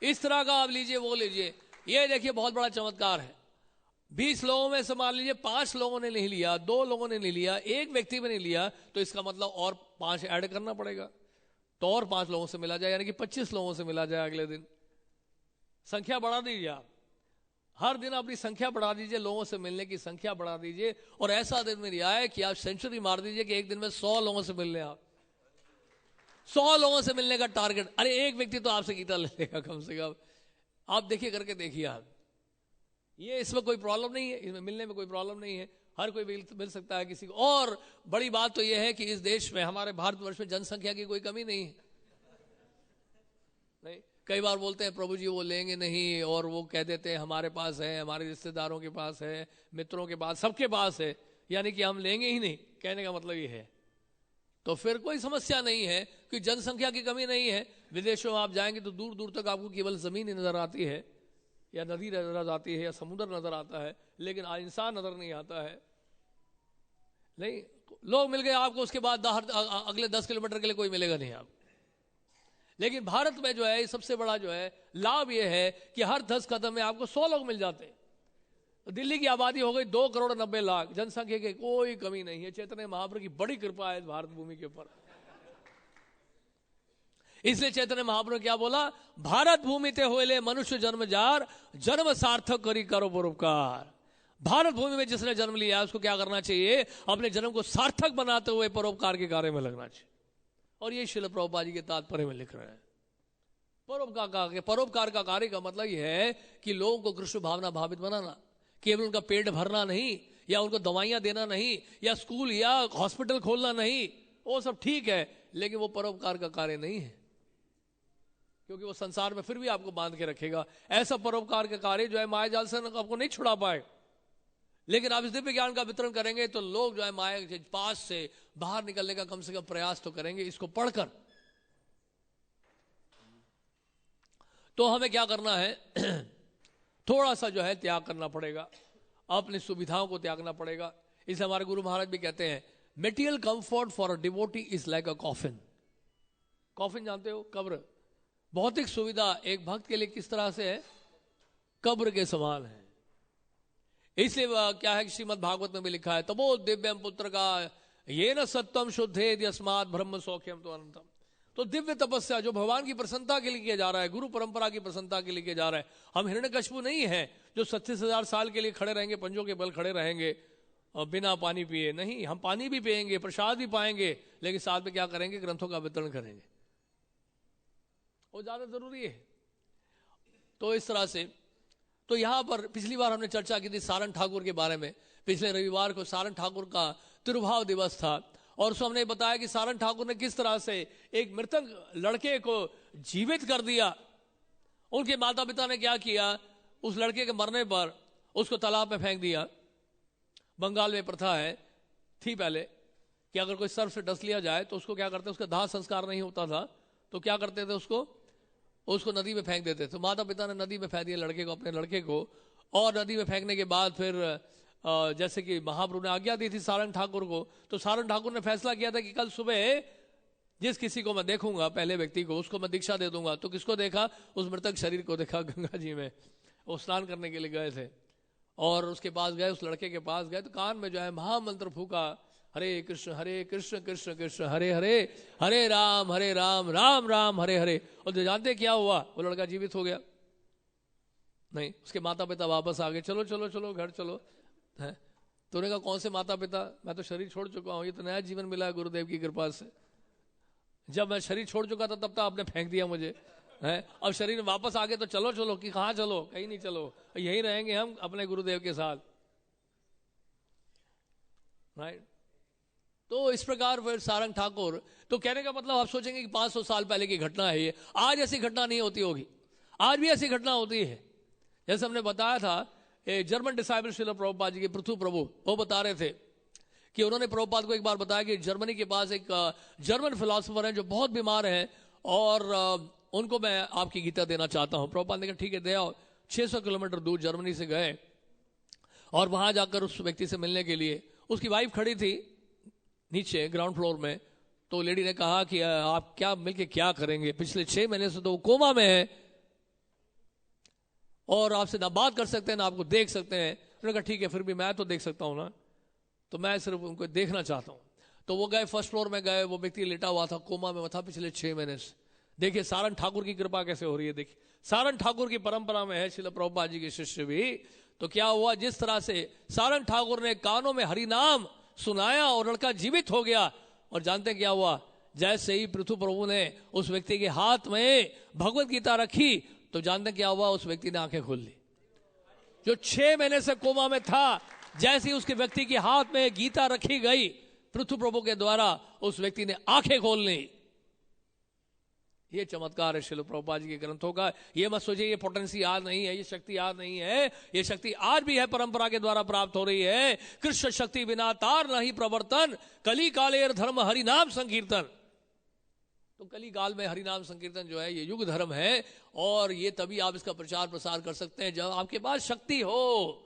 इस तरह का आप लीजिए, वो लीजिए, ये देखिए बहुत बड़ा चमत्कार है। 20 लोगों में से मान लीजिए 5 लोगों ने नहीं लिया, 2 लोगों ने नहीं लिया, एक व्यक्ति में नहीं लिया, तो इसका मतलब और 5 ऐड करना पड़ेगा, तो और 5 लोगों से मिला जाए, यानी कि 25 लोगों से मिला जाए अगले दिन। संख्या बढ़ा दीजिए आप। हर दिन अपनी संख्या बढ़ा दीजिए, लोगों से मिलने की संख्या बढ़ा दीजिए, और ऐसा दिन मेरी आए कि आप सेंचुरी मार दीजिए कि एक दिन में 100 लोगों से मिलने, आप 100 लोगों से मिलने का टारगेट। अरे एक व्यक्ति तो आपसे गीता ले लेगा कम से कम, आप देखिए, करके देखिए आप। ये इसमें कोई प्रॉब्लम नहीं है, इसमें मिलने में कोई प्रॉब्लम नहीं है, हर कोई मिल सकता है किसी को। और बड़ी बात तो यह है कि इस देश में, हमारे भारतवर्ष में जनसंख्या की कोई कमी नहीं है। नहीं, कई बार बोलते हैं प्रभु जी वो लेंगे नहीं, और वो कह देते हैं हमारे पास है, हमारे रिश्तेदारों के पास है, मित्रों के पास, सबके पास है, यानी कि हम लेंगे ही नहीं, कहने का मतलब ये है। तो फिर कोई समस्या नहीं है कि जनसंख्या की कमी नहीं है। विदेशों में आप जाएंगे तो दूर दूर तक आपको केवल जमीन ही नजर आती है, या नदी नजर आती है, या समुद्र नजर आता है, लेकिन इंसान नजर नहीं आता है। नहीं, लोग मिल गए आपको, उसके बाद अगले 10 किलोमीटर के लिए कोई मिलेगा नहीं आप। लेकिन भारत में जो है सबसे बड़ा जो है लाभ ये है कि हर 10 कदम में आपको 100 लोग मिल जाते हैं। दिल्ली की आबादी हो गई 2,90,00,000, जनसंख्या की कोई कमी नहीं है। चैतन्य महाप्रभु की बड़ी कृपा है भारत भूमि के ऊपर। इसलिए चैतन्य महाप्रभु क्या बोला, भारत भूमि ते होले मनुष्य जन्म जार, जन्म सार्थक करी करो परोपकार। भारत भूमि में जिसने जन्म लिया उसको क्या करना चाहिए, अपने जन्म को सार्थक बनाते हुए परोपकार के कार्य में लगना चाहिए। और ये श्रील प्रभुपाद जी के तात्पर्य में लिख रहे हैं। परोपकार का कार्य का मतलब यह है कि लोगों को कृष्ण भावना भावित बनाना, केवल उनका पेट भरना नहीं, या उनको दवाइयां देना नहीं, या स्कूल या हॉस्पिटल खोलना नहीं, वो सब ठीक है, लेकिन वो परोपकार का कार्य नहीं है, क्योंकि वो संसार में फिर भी आपको बांध के रखेगा। ऐसा परोपकार का कार्य जो है माया जाल से आपको नहीं छुड़ा पाए। लेकिन आप इस दिव्य ज्ञान का वितरण करेंगे तो लोग जो है माया के पास से बाहर निकलने का कम से कम प्रयास तो करेंगे इसको पढ़कर। तो हमें क्या करना है, थोड़ा सा जो है त्याग करना पड़ेगा, अपनी सुविधाओं को त्यागना पड़ेगा। इसे हमारे गुरु महाराज भी कहते हैं, material comfort for a devotee is like a coffin. Coffin जानते हो, कब्र। भौतिक सुविधा एक भक्त के लिए किस तरह से है, कब्र के समान है। इसलिए क्या है कि श्रीमद् भागवत में भी लिखा है, तबो दिव्यम पुत्र का ये न सत्यम शुद्धे यस्मात् ब्रह्म सौख्यम तो अनंतम। तो दिव्य तपस्या जो भगवान की प्रसन्नता के लिए किया जा रहा है, गुरु परंपरा की प्रसन्नता के लिए किया जा रहा है। हम हिरण्यकशिपु नहीं है जो 36,000 साल के लिए खड़े रहेंगे, पंजों के बल खड़े रहेंगे और बिना पानी पिए। नहीं, हम पानी भी पिएंगे, प्रसाद भी पाएंगे, लेकिन साथ में क्या करेंगे, ग्रंथों का वितरण करेंगे, वो ज्यादा जरूरी है। तो इस तरह से, तो यहां पर पिछली बार हमने चर्चा की थी सारन ठाकुर के बारे में। पिछले रविवार को सारन ठाकुर का तिरुभाव दिवस था, और उसमें हमने बताया कि सारन ठाकुर ने किस तरह से एक मृतक लड़के को जीवित कर दिया। उनके माता पिता ने क्या किया, उस लड़के के मरने पर उसको तालाब में फेंक दिया। बंगाल में प्रथा है, थी पहले, कि अगर कोई सर्फ से डस लिया जाए तो उसको क्या करते, उसका दाह संस्कार नहीं होता था तो क्या करते थे, उसको नदी में फेंक देते। तो माता पिता ने नदी में फेंक दिया लड़के को, अपने लड़के को। और नदी में फेंकने के बाद फिर जैसे कि महाप्रभु ने आज्ञा दी थी सारन ठाकुर को, तो सारन ठाकुर ने फैसला किया था कि कल सुबह जिस किसी को मैं देखूंगा, पहले व्यक्ति को, उसको मैं दीक्षा दे दूंगा। तो किसको देखा, उस मृतक शरीर को देखा गंगा जी में। वो स्नान करने के लिए गए थे और उसके पास गए, उस लड़के के पास गए तो कान में जो है महामंत्र फूका, हरे कृष्ण कृष्ण कृष्ण हरे हरे, हरे राम राम राम हरे हरे। और जानते क्या हुआ, वो लड़का जीवित हो गया। नहीं, उसके माता पिता वापस आ गए, चलो चलो चलो घर चलो। है तो उन्होंने कहा कौन से माता पिता, मैं तो शरीर छोड़ चुका हूं, ये तो नया जीवन मिला है गुरुदेव की कृपा से। जब मैं शरीर छोड़ चुका था तब तक आपने फेंक दिया मुझे, है अब शरीर में वापस आ गए तो चलो चलो, कि कहां चलो, कहीं नहीं चलो, यहीं रहेंगे हम अपने गुरुदेव के साथ। राइट। तो इस प्रकार फिर सारंग ठाकुर, तो कहने का मतलब आप सोचेंगे कि 500 साल पहले की घटना है ये, आज ऐसी घटना नहीं होती होगी, आज भी ऐसी घटना होती है। जैसे हमने बताया था, जर्मन डिसाइबल श्रील प्रभुपाद जी के पृथु प्रभु, वो बता रहे थे कि उन्होंने प्रभुपाद को एक बार बताया कि जर्मनी के पास एक जर्मन फिलोसोफर है जो बहुत बीमार है और उनको मैं आपकी गीता देना चाहता हूं। प्रभुपाद ने कहा ठीक है दे आओ। 600 किलोमीटर दूर जर्मनी से गए और वहां जाकर उस व्यक्ति से मिलने के लिए, उसकी वाइफ खड़ी थी नीचे ग्राउंड फ्लोर में। तो लेडी ने कहा कि आप क्या मिलके क्या करेंगे, पिछले 6 महीने से तो वो कोमा में है और आपसे ना बात कर सकते हैं ना आपको देख सकते हैं। उन्होंने कहा ठीक है, फिर भी मैं तो देख सकता हूं ना, तो मैं सिर्फ उनको देखना चाहता हूं। तो वो गए, फर्स्ट फ्लोर में गए, वो व्यक्ति लेटा हुआ था, कोमा में था पिछले 6 महीने से। देखिए सारंग ठाकुर की कृपा कैसे हो रही है। देखिए सारंग ठाकुर की परंपरा में है, श्रील प्रभुपाद जी के शिष्य भी। तो क्या हुआ, जिस तरह से सारंग ठाकुर ने कानों में हरि नाम सुनाया और लड़का जीवित हो गया। और जानते हैं क्या हुआ, जैसे ही पृथु प्रभु ने उस व्यक्ति के हाथ में भगवत गीता रखी तो जानते हैं क्या हुआ, उस व्यक्ति ने आंखें खोल ली। जो 6 महीने से कोमा में था, जैसे ही उसके व्यक्ति के हाथ में गीता रखी गई पृथु प्रभु के द्वारा, उस व्यक्ति ने आंखें खोल ली। ये चमत्कार है श्रील प्रभुपाद जी के ग्रंथों का। ये मत सोचिए ये पोटेंसी आज नहीं है, ये शक्ति आज नहीं है, ये शक्ति आज भी है, परंपरा के द्वारा प्राप्त हो रही है। कृष्ण शक्ति बिना तार नहीं प्रवर्तन, कली कालेर धर्म हरि नाम संकीर्तन। तो कली काल में हरि नाम संकीर्तन जो है ये युग धर्म है, और ये तभी आप इसका प्रचार प्रसार कर सकते हैं जब आपके पास शक्ति हो।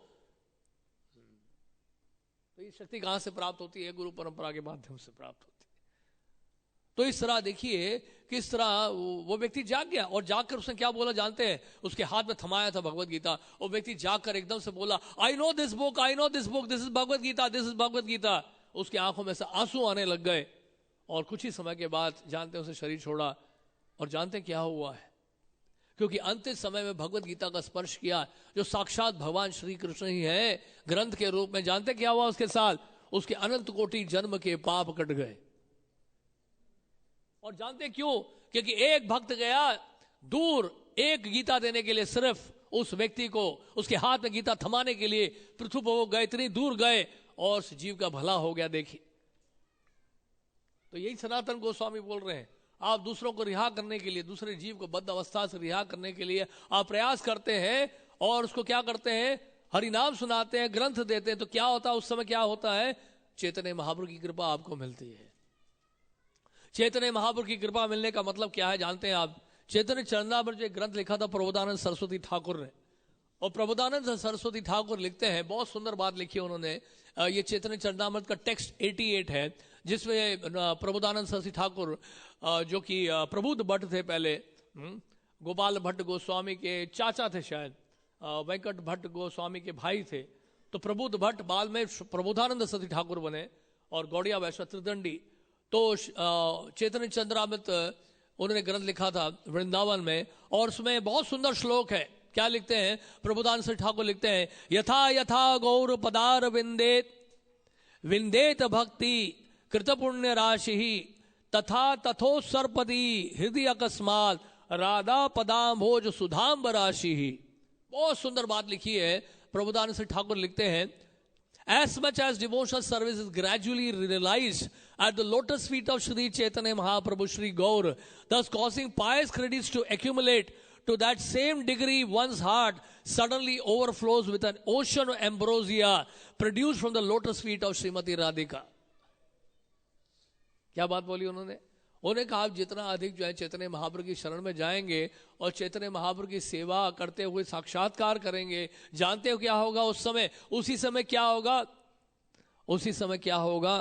तो ये शक्ति कहां से प्राप्त होती है? गुरु परंपरा के माध्यम से प्राप्त होती है। तो इस तरह देखिए किस तरह वो व्यक्ति जाग गया, और जागकर उसने क्या बोला जानते हैं? उसके हाथ में थमाया था भगवत गीता। वो व्यक्ति जागकर एकदम से बोला, I know this book, I know this book, this is Bhagavad Gita, this is Bhagavad Gita. उसकी आंखों में से आंसू आने लग गए, और कुछ ही समय के बाद जानते हैं उसे शरीर छोड़ा। और जानते हैं क्या हुआ है? क्योंकि अंतिम समय में भगवत गीता का स्पर्श किया, जो साक्षात भगवान श्री कृष्ण ही है ग्रंथ के रूप में। जानते क्या हुआ उसके साथ? उसके अनंत कोटि जन्म के पाप कट गए। और जानते क्यों? क्योंकि एक भक्त गया दूर एक गीता देने के लिए, सिर्फ उस व्यक्ति को उसके हाथ में गीता थमाने के लिए पृथ्वी पर वो गए, इतनी दूर गए, और उस जीव का भला हो गया। देखिए, तो यही सनातन गोस्वामी बोल रहे हैं, आप दूसरों को रिहा करने के लिए, दूसरे जीव को बद्ध अवस्था से रिहा करने के लिए आप प्रयास करते हैं, और उसको क्या करते हैं? हरिनाम सुनाते हैं, ग्रंथ देते हैं। तो क्या होता है उस समय? क्या होता है? चैतन्य महाप्रभु की कृपा आपको मिलती है। चैतन्य महाप्रभु की कृपा मिलने का मतलब क्या है जानते हैं आप? चैतन्य चरणामृत जो ग्रंथ लिखा था प्रबोधानंद सरस्वती ठाकुर ने, और प्रबोधानंद सरस्वती ठाकुर लिखते हैं, बहुत सुंदर बात लिखी है उन्होंने। ये चैतन्य चरणामृत का टेक्स्ट 88 है, जिसमें प्रबोधानंद सरस्वती ठाकुर जो कि प्रबुद्ध भट्ट थे पहले, गोपाल भट्ट गोस्वामी के चाचा थे शायद, वेंकट भट्ट गोस्वामी के भाई थे। तो प्रबुद्ध भट्ट बाद में प्रबोधानंद सरस्वती ठाकुर बने, और गौड़िया वैश्व त्रिदंडी। तो चैतन्य चंद्रामृत उन्होंने ग्रंथ लिखा था वृंदावन में, और उसमें बहुत सुंदर श्लोक है। क्या लिखते हैं? प्रबोधानंद सरस्वती ठाकुर लिखते हैं, यथा यथा गौर पदार विंदेत विंदेत भक्ति कृत पुण्य राशि तथा तथोत्सर्पदी हृदय अकस्मात राधा पदाम्भोज सुधाम्ब राशि। बहुत सुंदर बात लिखी है। प्रबोधानंद सरस्वती ठाकुर लिखते हैं, as much as devotional service is gradually realized at the lotus feet of Shri Chaitanya Mahaprabhu Shri Gaur, thus causing pious credits to accumulate, to that same degree one's heart suddenly overflows with an ocean of ambrosia produced from the lotus feet of Srimati Radhika. क्या बात बोली उन्होंने? उन्होंने कहा आप जितना अधिक जो है चैतन्य महाप्रभु की शरण में जाएंगे और चैतन्य महाप्रभु की सेवा करते हुए साक्षात्कार करेंगे, जानते हो क्या होगा उस समय? उसी समय क्या होगा? उसी समय क्या होगा?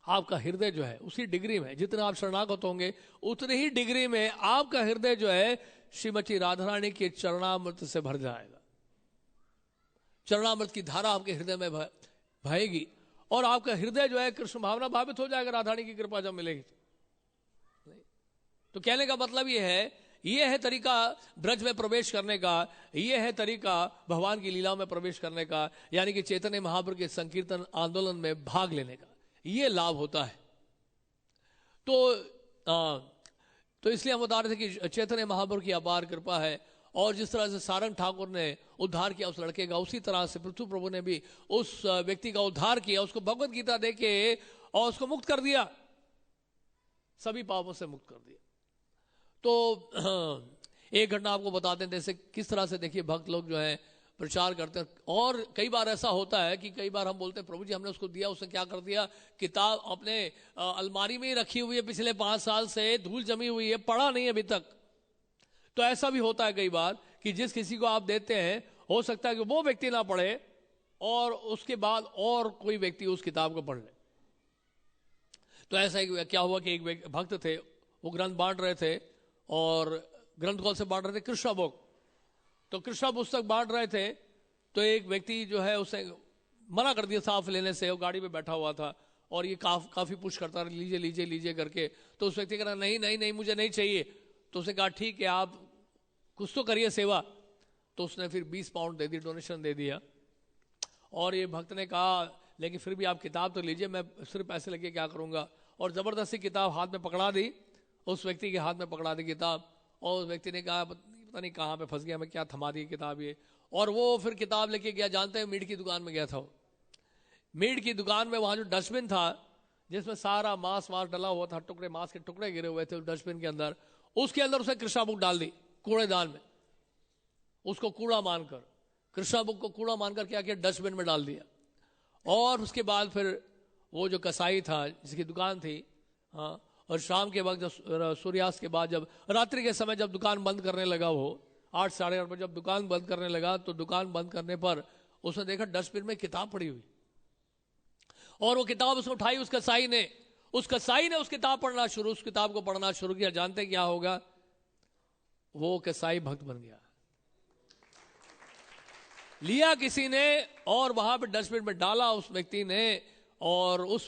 आपका हृदय जो है उसी डिग्री में, जितना आप शरणागत होंगे उतनी ही डिग्री में आपका हृदय जो है श्रीमती राधा रानी के चरणामृत से भर जाएगा। चरणामृत की धारा आपके हृदय में बहेगी, और आपका हृदय जो है कृष्ण भावना भावित हो जाएगा राधा रानी की कृपा जब मिलेगी। तो कहने का मतलब ये है तरीका ब्रज में प्रवेश करने का, ये है तरीका भगवान की लीलाओं में प्रवेश करने का, यानी कि चैतन्य महाप्रभु के संकीर्तन आंदोलन में भाग लेने का ये लाभ होता है। तो इसलिए हम बता रहे थे कि चैतन्य महाप्रभु की अपार कृपा है, और जिस तरह से सारंग ठाकुर ने उद्धार किया उस लड़के का, उसी तरह से पृथ्वी प्रभु ने भी उस व्यक्ति का उद्धार किया, उसको भगवत गीता देके और उसको मुक्त कर दिया, सभी पापों से मुक्त कर दिया। तो एक घटना आपको बताते हैं, जैसे किस तरह से देखिए भक्त लोग जो है प्रचार करते हैं। और कई बार ऐसा होता है कि कई बार हम बोलते हैं प्रभु जी हमने उसको दिया, उसने क्या कर दिया? किताब अपने अलमारी में ही रखी हुई है, पिछले 5 साल से धूल जमी हुई है, पढ़ा नहीं अभी तक। तो ऐसा भी होता है कई बार कि जिस किसी को आप देते हैं हो सकता है कि वो व्यक्ति ना पढ़े और उसके बाद और कोई व्यक्ति उस किताब को पढ़ ले। तो ऐसा ही क्या हुआ कि एक भक्त थे, वो ग्रंथ बांट रहे थे, और ग्रंथ कौन से बांट रहे थे? कृष्णा बुक। तो कृष्णा पुस्तक बांट रहे थे, तो एक व्यक्ति जो है उसे मना कर दिया साफ लेने से, वो गाड़ी पे बैठा हुआ था, और ये काफी पुश करता रहा, लीजिए लीजिए लीजिए करके। तो उस व्यक्ति कह रहा नहीं नहीं नहीं मुझे नहीं चाहिए। तो उसने कहा ठीक है आप कुछ तो करिए सेवा। तो उसने फिर 20 पाउंड दे दी, डोनेशन दे दिया। और ये भक्त ने कहा लेकिन फिर भी आप किताब तो लीजिए, मैं सिर्फ पैसे लेके क्या करूंगा। और जबरदस्ती किताब हाथ में पकड़ा दी, उस व्यक्ति के हाथ में पकड़ा दी किताब। और उस व्यक्ति ने कहा पता नहीं कहाँ पे फंस गया मैं, क्या थमा दी किताब ये। और वो फिर किताब लेके गया, जानते हैं मीट की दुकान में गया था वो। मीट की दुकान में वहां जो डस्टबिन था जिसमें सारा मांस डला हुआ था, टुकड़े मांस के टुकड़े गिरे हुए थे डस्टबिन के अंदर, उसके अंदर उसने कृष्णा बुक डाल दी कूड़ेदान में। उसको कूड़ा मानकर, कृष्णा बुक को कूड़ा मानकर क्या किया, डस्टबिन में डाल दिया। और उसके बाद फिर वो जो कसाई था जिसकी दुकान थी, हाँ, और शाम के वक्त जब सूर्यास्त के बाद, जब रात्रि के समय जब दुकान बंद करने लगा, वो 8 साढ़े 8 बजे जब दुकान बंद करने लगा, तो दुकान बंद करने पर उसने देखा डस्टबिन में किताब पड़ी हुई। और वो किताब उसने उठाई, उस कसाई ने उस किताब पढ़ना शुरू, उस किताब को पढ़ना शुरू किया। जानते क्या होगा, वो कसाई भक्त बन गया। लिया किसी ने और वहां पे डस्टबिन में डाला उस व्यक्ति ने, और उस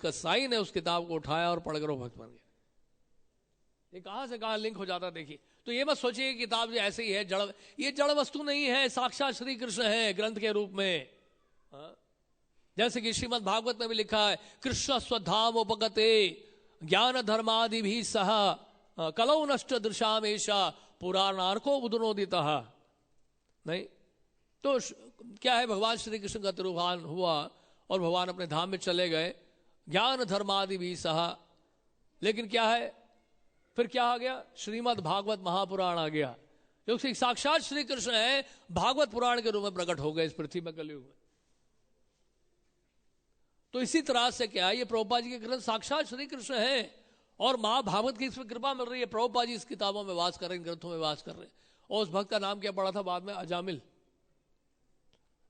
कसाई ने उस किताब को उठाया और पढ़कर वो भक्त बन गया। ये कहां से कहां लिंक हो जाता देखिए। तो ये मत सोचिए कि किताब ऐसे ही है, ये जड़ वस्तु नहीं है, साक्षात श्री कृष्ण है ग्रंथ के रूप में। जैसे कि श्रीमद् भागवत में भी लिखा है, कृष्ण स्वधाम उपगते ज्ञान धर्मादि भी सह कलौ नष्ट दृशामेशा पुराणार्को बुधनोदित। नहीं तो क्या है, भगवान श्री कृष्ण का तिरुभान हुआ और भगवान अपने धाम में चले गए, ज्ञान धर्मादि भी सहा। लेकिन क्या है, फिर क्या आ गया, श्रीमद् भागवत महापुराण आ गया, जो साक्षात श्री कृष्ण है, भागवत पुराण के रूप में प्रकट हो गए इस पृथ्वी में कलयुग में। तो इसी तरह से क्या है, ये प्रभुपाद जी के ग्रंथ साक्षात श्री कृष्ण है और महाभागवत की इसमें कृपा मिल रही है। प्रभुपाद जी इस किताबों में वास कर रहे हैं, इन ग्रंथों में वास कर रहे हैं। और उस भक्त का नाम क्या पड़ा था बाद में, अजामिल,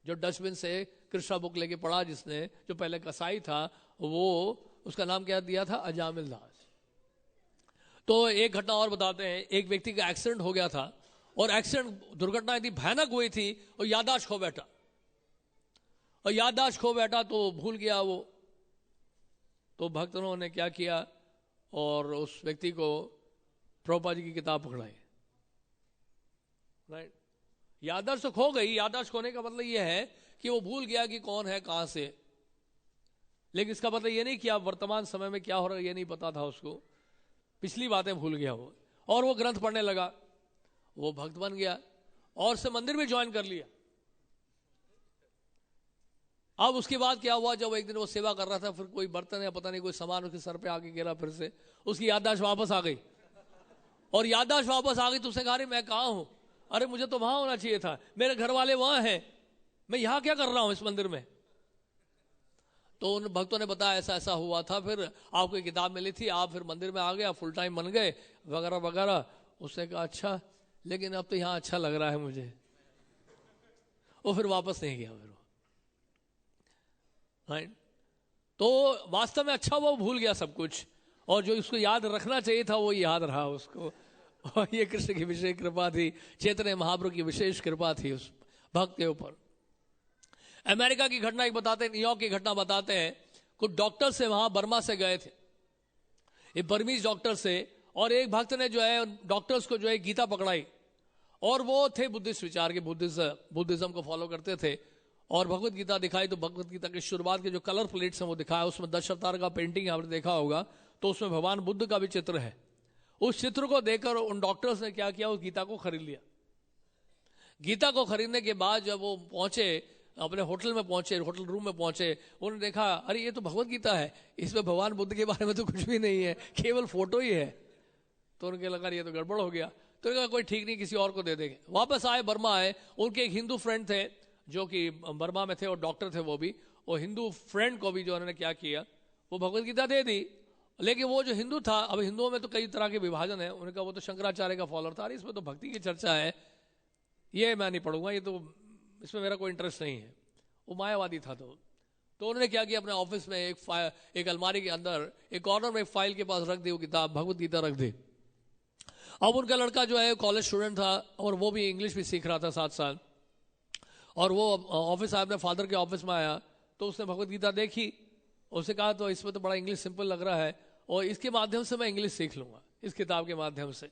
जो डस्टबिन से कृष्णा बुक लेके पढ़ा जिसने, जो पहले कसाई था, वो उसका नाम क्या दिया था, अजामिल दास। तो एक घटना और बताते हैं, एक व्यक्ति का एक्सीडेंट हो गया था और एक्सीडेंट दुर्घटना इतनी भयानक हुई थी और याददाश्त खो बैठा, और याददाश्त खो बैठा तो भूल गया वो। तो भक्तों ने क्या किया, और उस व्यक्ति को प्रभुपाद जी की किताब पकड़ाई। राइट, याददाश्त खो गई। याददाश्त खोने का मतलब यह है कि वो भूल गया कि कौन है कहां से, लेकिन इसका मतलब ये नहीं कि आप वर्तमान समय में क्या हो रहा है ये नहीं पता था उसको, पिछली बातें भूल गया वो। और वो ग्रंथ पढ़ने लगा, वो भक्त बन गया और से मंदिर में ज्वाइन कर लिया। अब उसके बाद क्या हुआ, जब एक दिन वो सेवा कर रहा था, फिर कोई बर्तन या पता नहीं कोई सामान उसके सर पे आके गिरा, फिर से उसकी याददाश्त वापस आ गई। और याददाश्त वापस आ गई तो उसने कहा अरे मैं कहां हूं, अरे मुझे तो वहां होना चाहिए था, मेरे घर वाले वहां हैं, मैं यहां क्या कर रहा हूं इस मंदिर में। तो उन भक्तों ने बताया ऐसा ऐसा हुआ था, फिर आपको एक किताब मिली थी, आप फिर मंदिर में आ गया, फुल टाइम बन गए वगैरह वगैरह। उसने कहा अच्छा, लेकिन अब तो यहां अच्छा लग रहा है मुझे। वो फिर वापस नहीं गया फिर। राइट, तो वास्तव में अच्छा वो भूल गया सब कुछ, और जो उसको याद रखना चाहिए था वो याद रहा उसको। और ये कृष्ण की विशेष कृपा थी, चैतन्य महाप्रभु की विशेष कृपा थी उस भक्त के ऊपर। अमेरिका की घटना एक बताते हैं, न्यूयॉर्क की घटना बताते हैं। कुछ डॉक्टर से वहां बर्मा से गए थे, ये बर्मीज डॉक्टर से, और एक भक्त ने जो है डॉक्टर्स को जो है गीता पकड़ाई, और वो थे बुद्धिस्ट विचार के, बुद्धिज्म को फॉलो करते थे। और भगवत गीता दिखाई, तो भगवत गीता के शुरुआत के जो कलर प्लेट्स हैं वो दिखाया, उसमें 10 अवतार का पेंटिंग आपने देखा होगा, तो उसमें भगवान बुद्ध का भी चित्र है। उस चित्र को देखकर उन डॉक्टर्स ने क्या किया, उस गीता को खरीद लिया। गीता को खरीदने के बाद जब वो पहुंचे अपने होटल में पहुंचे, होटल रूम में पहुंचे, उन्होंने देखा अरे ये तो भगवत गीता है, इसमें भगवान बुद्ध के बारे में तो कुछ भी नहीं है, केवल फोटो ही है। तो उनके लगा ये तो गड़बड़ हो गया। तो उन्होंने कहा कोई ठीक नहीं, किसी और को दे देंगे। वापस आए, बर्मा आए, उनके एक हिंदू फ्रेंड थे जो कि बर्मा में थे और डॉक्टर थे वो भी, और हिंदू फ्रेंड को भी जो उन्होंने क्या किया, वो भगवत गीता दे दी। लेकिन वो जो हिंदू था, अब हिंदुओं में तो कई तरह के विभाजन है, उन्होंने कहा वो तो शंकराचार्य का फॉलोअर था, इसमें तो भक्ति की चर्चा है, ये मैं नहीं पढ़ूंगा, ये तो इसमें मेरा कोई इंटरेस्ट नहीं है। वो मायावादी था। तो उन्होंने क्या किया, अपने ऑफिस में एक अलमारी के अंदर एक कॉर्नर में एक फाइल के पास रख दी, वो किताब भगवत गीता रख दी। अब उनका लड़का जो है कॉलेज स्टूडेंट था और वो भी इंग्लिश भी सीख रहा था 7 साल, और वो ऑफिस आया, अपने फादर के ऑफिस में आया, तो उसने भगवत गीता देखी उसने कहा तो इसमें तो बड़ा इंग्लिश सिंपल लग रहा है और इसके माध्यम से मैं इंग्लिश सीख लूंगा, इस किताब के माध्यम से।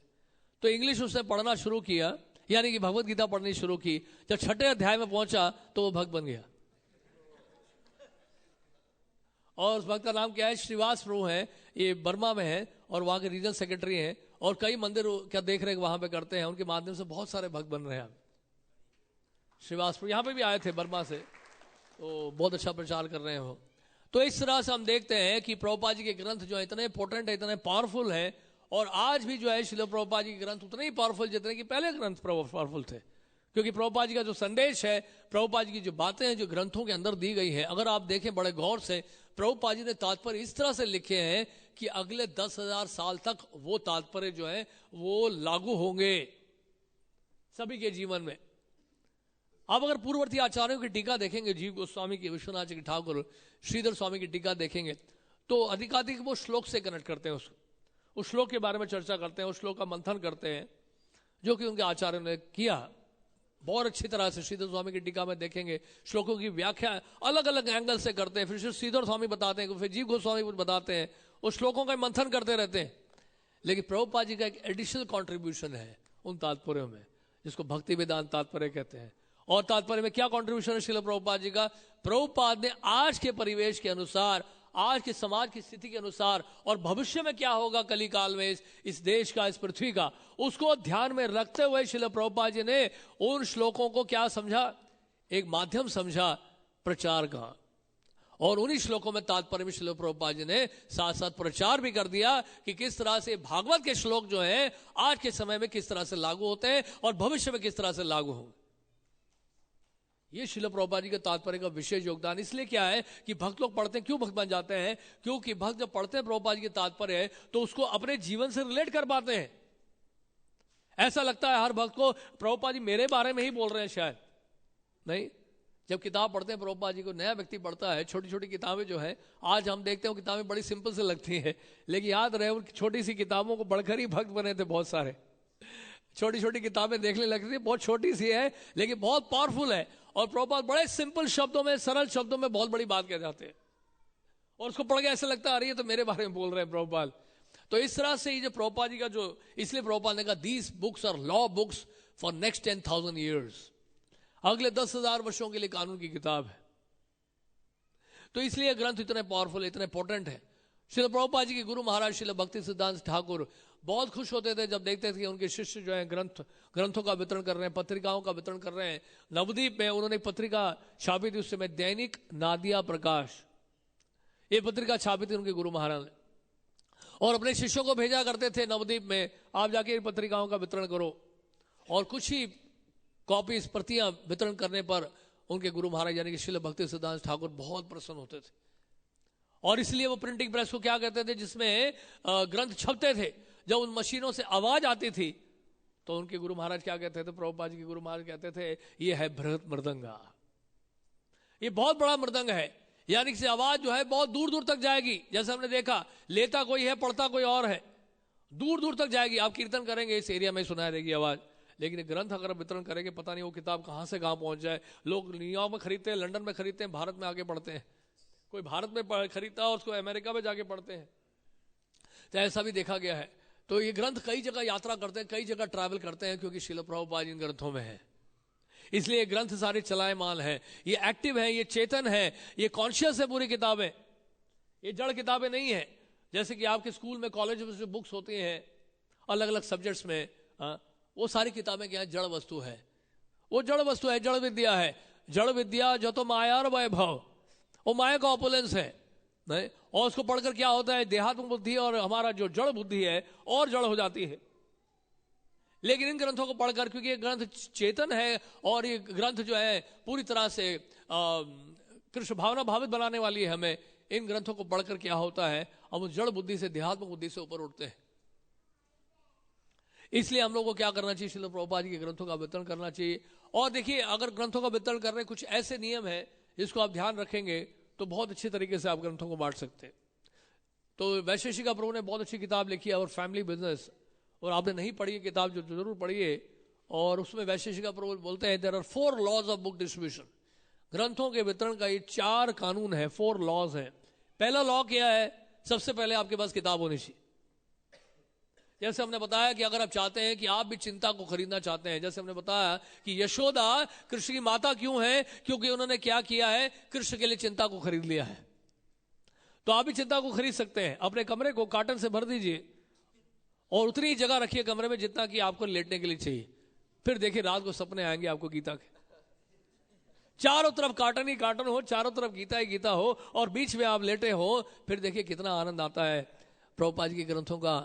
तो इंग्लिश उसने पढ़ना शुरू किया, यानी कि भगवत गीता पढ़नी शुरू की। जब 6ठे अध्याय में पहुंचा तो वो भक्त बन गया। और उस भक्त का नाम क्या है? श्रीवास प्रभु है, ये बर्मा में है और वहां के रीजनल सेक्रेटरी हैं और कई मंदिर क्या देख रेख वहां पे करते हैं। उनके माध्यम से बहुत सारे भक्त बन रहे हैं। श्रीवास प्रभु यहाँ पे भी आए थे बर्मा से, तो बहुत अच्छा प्रचार कर रहे हैं वो। तो इस तरह से हम देखते हैं कि प्रभुपाद जी के ग्रंथ जो है इतने इंपॉर्टेंट है, इतने पावरफुल है। और आज भी जो है श्रील प्रभुपाद जी के ग्रंथ उतने ही पावरफुल जितने कि पहले ग्रंथ पावरफुल थे। क्योंकि प्रभुपाद जी का जो संदेश है, प्रभुपाद जी की जो बातें हैं जो ग्रंथों के अंदर दी गई है, अगर आप देखें बड़े गौर से, प्रभुपाद जी ने तात्पर्य इस तरह से लिखे हैं कि अगले 10,000 साल तक वो तात्पर्य जो है वो लागू होंगे सभी के जीवन में। आप अगर पूर्ववर्ती आचार्यों की टीका देखेंगे, जीव गोस्वामी की, विश्वनाथ जी की ठाकुर, श्रीधर स्वामी की टीका देखेंगे, तो अधिकाधिक वो श्लोक से कनेक्ट करते हैं, उस श्लोक के बारे में चर्चा करते हैं, उस श्लोक का मंथन करते हैं जो कि उनके आचार्यों ने किया बहुत अच्छी तरह से। श्रीधर स्वामी की टीका में देखेंगे श्लोकों की व्याख्या अलग अलग एंगल से करते हैं। फिर श्रीधर स्वामी बताते हैं, फिर जीव गोस्वामी बताते हैं, उस श्लोकों का मंथन करते रहते हैं। लेकिन प्रभुपाद जी का एक एडिशनल कॉन्ट्रीब्यूशन है उन तात्पर्यों में, जिसको भक्ति वेदांत तात्पर्य कहते हैं। और तात्पर्य में क्या कॉन्ट्रीब्यूशन है श्रील प्रभुपाद जी का? प्रभुपाद ने आज के परिवेश के अनुसार, आज के समाज की स्थिति के अनुसार और भविष्य में क्या होगा कली काल में इस देश का, इस पृथ्वी का, उसको ध्यान में रखते हुए श्रील प्रभुपाद जी ने उन श्लोकों को क्या समझा? एक माध्यम समझा प्रचार का। और उन्हीं श्लोकों में तात्पर्य में श्रील प्रभुपाद जी ने साथ साथ प्रचार भी कर दिया कि किस तरह से भागवत के श्लोक जो हैं आज के समय में किस तरह से लागू होते हैं और भविष्य में किस तरह से लागू होंगे। ये श्रील प्रभुपाद जी के तात्पर्य का विशेष योगदान। इसलिए क्या है कि भक्त लोग पढ़ते हैं, क्यों भक्त बन जाते हैं? क्योंकि भक्त जब पढ़ते हैं प्रभुपाद जी के तात्पर्य तो उसको अपने जीवन से रिलेट कर पाते हैं। ऐसा लगता है हर भक्त को प्रभुपाद जी मेरे बारे में ही बोल रहे हैं, शायद नहीं। जब किताब पढ़ते हैं प्रभुपाद जी को, नया व्यक्ति पढ़ता है, छोटी छोटी किताबें जो है आज हम देखते हैं वो किताबें बड़ी सिंपल से लगती हैं, लेकिन याद रहे उन छोटी सी किताबों को पढ़कर ही भक्त बने थे बहुत सारे। छोटी छोटी किताबें देखने लगती है, बहुत छोटी सी है लेकिन बहुत पावरफुल है। और प्रभुपाद बड़े सिंपल शब्दों में, सरल शब्दों में बहुत बड़ी बात कह जाते हैं और उसको पढ़ के ऐसा लगता है अरे ये तो मेरे बारे में बोल रहे हैं प्रभुपाद। तो इस तरह से ये जो प्रभुपाद जी का जो, इसलिए प्रभुपाद ने कहा these books are law books for next 10,000 years, अगले 10,000 वर्षों के लिए कानून की किताब है। तो इसलिए ग्रंथ इतने पावरफुल, इतने इंपॉर्टेंट है। श्रील प्रभुपाद जी के गुरु महाराज श्रील भक्ति सिद्धांत ठाकुर बहुत खुश होते थे जब देखते थे कि उनके शिष्य जो है ग्रंथों का वितरण कर रहे हैं, पत्रिकाओं का वितरण कर रहे हैं। नवद्वीप में उन्होंने पत्रिका छापी थी उस समय, दैनिक नादिया प्रकाश, ये पत्रिका छापी थी उनके गुरु महाराज ने, और अपने शिष्यों को भेजा करते थे नवद्वीप में, आप जाके इन पत्रिकाओं का वितरण करो। और कुछ ही कॉपीज, प्रतियां वितरण करने पर उनके गुरु महाराज यानी कि श्रील भक्ति सिद्धांत ठाकुर बहुत प्रसन्न होते थे। और इसलिए वो प्रिंटिंग प्रेस को क्या कहते थे जिसमें ग्रंथ छपते थे, जब उन मशीनों से आवाज आती थी तो उनके गुरु महाराज क्या कहते थे? प्रभुपाद जी के गुरु महाराज कहते थे ये है बृहत मृदंगा, ये बहुत बड़ा मृदंग है, यानी कि आवाज जो है बहुत दूर दूर तक जाएगी। जैसे हमने देखा, लेता कोई है पढ़ता कोई और है, दूर दूर तक जाएगी। आप कीर्तन करेंगे इस एरिया में सुनाई देगी आवाज, लेकिन ग्रंथ अगर वितरण करेंगे पता नहीं वो किताब कहां से कहां पहुंच जाए। लोग न्यूयॉर्क में खरीदते हैं, लंदन में खरीदते हैं, भारत में आके पढ़ते हैं, कोई भारत में खरीदता है और उसको अमेरिका में जाके पढ़ते हैं। तो ऐसा भी देखा गया है। तो ये ग्रंथ कई जगह यात्रा करते हैं, कई जगह ट्रैवल करते हैं, क्योंकि श्रील प्रभुपाद इन ग्रंथों में है। इसलिए ग्रंथ सारे चलायमान है, ये एक्टिव है, ये चेतन है, ये कॉन्शियस है पूरी किताबें, ये जड़ किताबें नहीं है। जैसे कि आपके स्कूल में, कॉलेज में जो बुक्स होती हैं अलग अलग सब्जेक्ट्स में, वो सारी किताबें क्या है? जड़ वस्तु है, वो जड़ वस्तु है, जड़ विद्या है। जड़ विद्या जो तो माया और वैभव, वो माया का ऑपुलेंस है नहीं। और उसको पढ़कर क्या होता है? देहात्म बुद्धि और हमारा जो जड़ बुद्धि है और जड़ हो जाती है। लेकिन इन ग्रंथों को पढ़कर, क्योंकि ये ग्रंथ चेतन है और ये ग्रंथ जो है पूरी तरह से कृष्ण भावना भावित बनाने वाली है हमें, इन ग्रंथों को पढ़कर क्या होता है? हम उस जड़ बुद्धि से देहात्म बुद्धि से ऊपर उठते हैं। इसलिए हम लोग को क्या करना चाहिए? श्रील प्रभुपाद जी के ग्रंथों का वितरण करना चाहिए। और देखिए, अगर ग्रंथों का वितरण कर रहे कुछ ऐसे नियम है जिसको आप ध्यान रखेंगे तो बहुत अच्छे तरीके से आप ग्रंथों को बांट सकते हैं। तो वैशेषिका प्रभु ने बहुत अच्छी किताब लिखी है और फैमिली बिजनेस, और आपने नहीं पढ़ी है किताब जो जरूर पढ़िए। और उसमें वैशेषिका प्रभु बोलते हैं there are 4 laws of book distribution, ग्रंथों के वितरण का ये 4 कानून है, 4 laws हैं। पहला लॉ क्या है? सबसे पहले आपके पास किताब होनी चाहिए। जैसे हमने बताया कि अगर आप चाहते हैं कि आप भी चिंता को खरीदना चाहते हैं, जैसे हमने बताया कि यशोदा कृष्ण की माता क्यों है? क्योंकि उन्होंने क्या किया है? कृष्ण के लिए चिंता को खरीद लिया है। तो आप भी चिंता को खरीद सकते हैं। अपने कमरे को कॉटन से भर दीजिए और उतनी ही जगह रखिए कमरे में जितना कि आपको लेटने के लिए चाहिए। फिर देखिए रात को सपने आएंगे आपको गीता के। चारों तरफ काटन ही काटन हो, चारों तरफ गीता ही गीता हो और बीच में आप लेटे हो, फिर देखिए कितना आनंद आता है। प्रभुपाद जी के ग्रंथों का,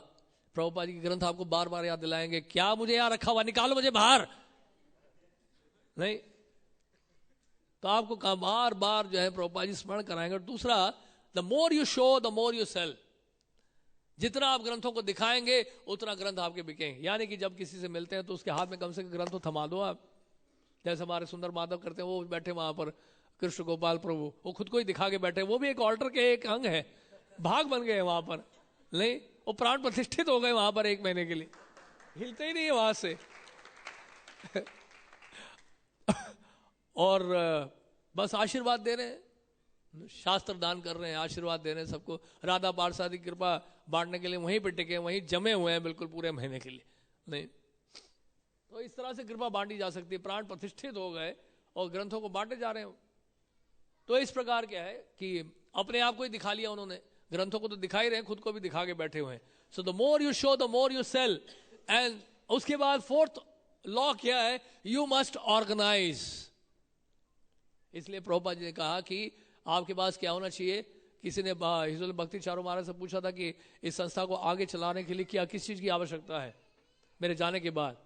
प्रभुपाद जी के ग्रंथ आपको बार बार याद दिलाएंगे, क्या मुझे यहाँ रखा हुआ, निकालो मुझे बाहर। नहीं तो आपको बार बार जो है प्रभुपाद जी स्मरण कराएंगे। और दूसरा, the more you show the more you sell. जितना आप ग्रंथों को दिखाएंगे उतना ग्रंथ आपके बिकेंगे। यानी कि जब किसी से मिलते हैं तो उसके हाथ में कम से कम ग्रंथ तो थमा दो आप। जैसे हमारे सुंदर माधव करते हैं, वो बैठे वहां पर कृष्ण गोपाल प्रभु, वो खुद को ही दिखा के बैठे, वो भी एक ऑल्टर के एक अंग है, भाग बन गए वहां पर। नहीं, वो प्राण प्रतिष्ठित हो गए वहां पर 1 महीने के लिए, हिलते ही नहीं है वहां से। और बस आशीर्वाद दे रहे हैं, शास्त्र दान कर रहे हैं, आशीर्वाद दे रहे हैं सबको। राधा पार्षद की कृपा बांटने के लिए वहीं पे टिके, वहीं जमे हुए हैं बिल्कुल पूरे महीने के लिए। नहीं तो इस तरह से कृपा बांटी जा सकती है। प्राण प्रतिष्ठित हो गए और ग्रंथों को बांटे जा रहे हैं। तो इस प्रकार क्या है कि अपने आप को ही दिखा लिया उन्होंने, ग्रंथों को तो दिखा ही रहे हैं, खुद को भी दिखा के बैठे हुए हैं। So the more you show the more you sell. And उसके बाद 4th लॉ क्या है? You must organize. इसलिए प्रभुपाद जी ने कहा कि आपके पास क्या होना चाहिए। किसी ने हिजुल भक्ति चारू महाराज से पूछा था कि इस संस्था को आगे चलाने के लिए क्या किस चीज की आवश्यकता है मेरे जाने के बाद।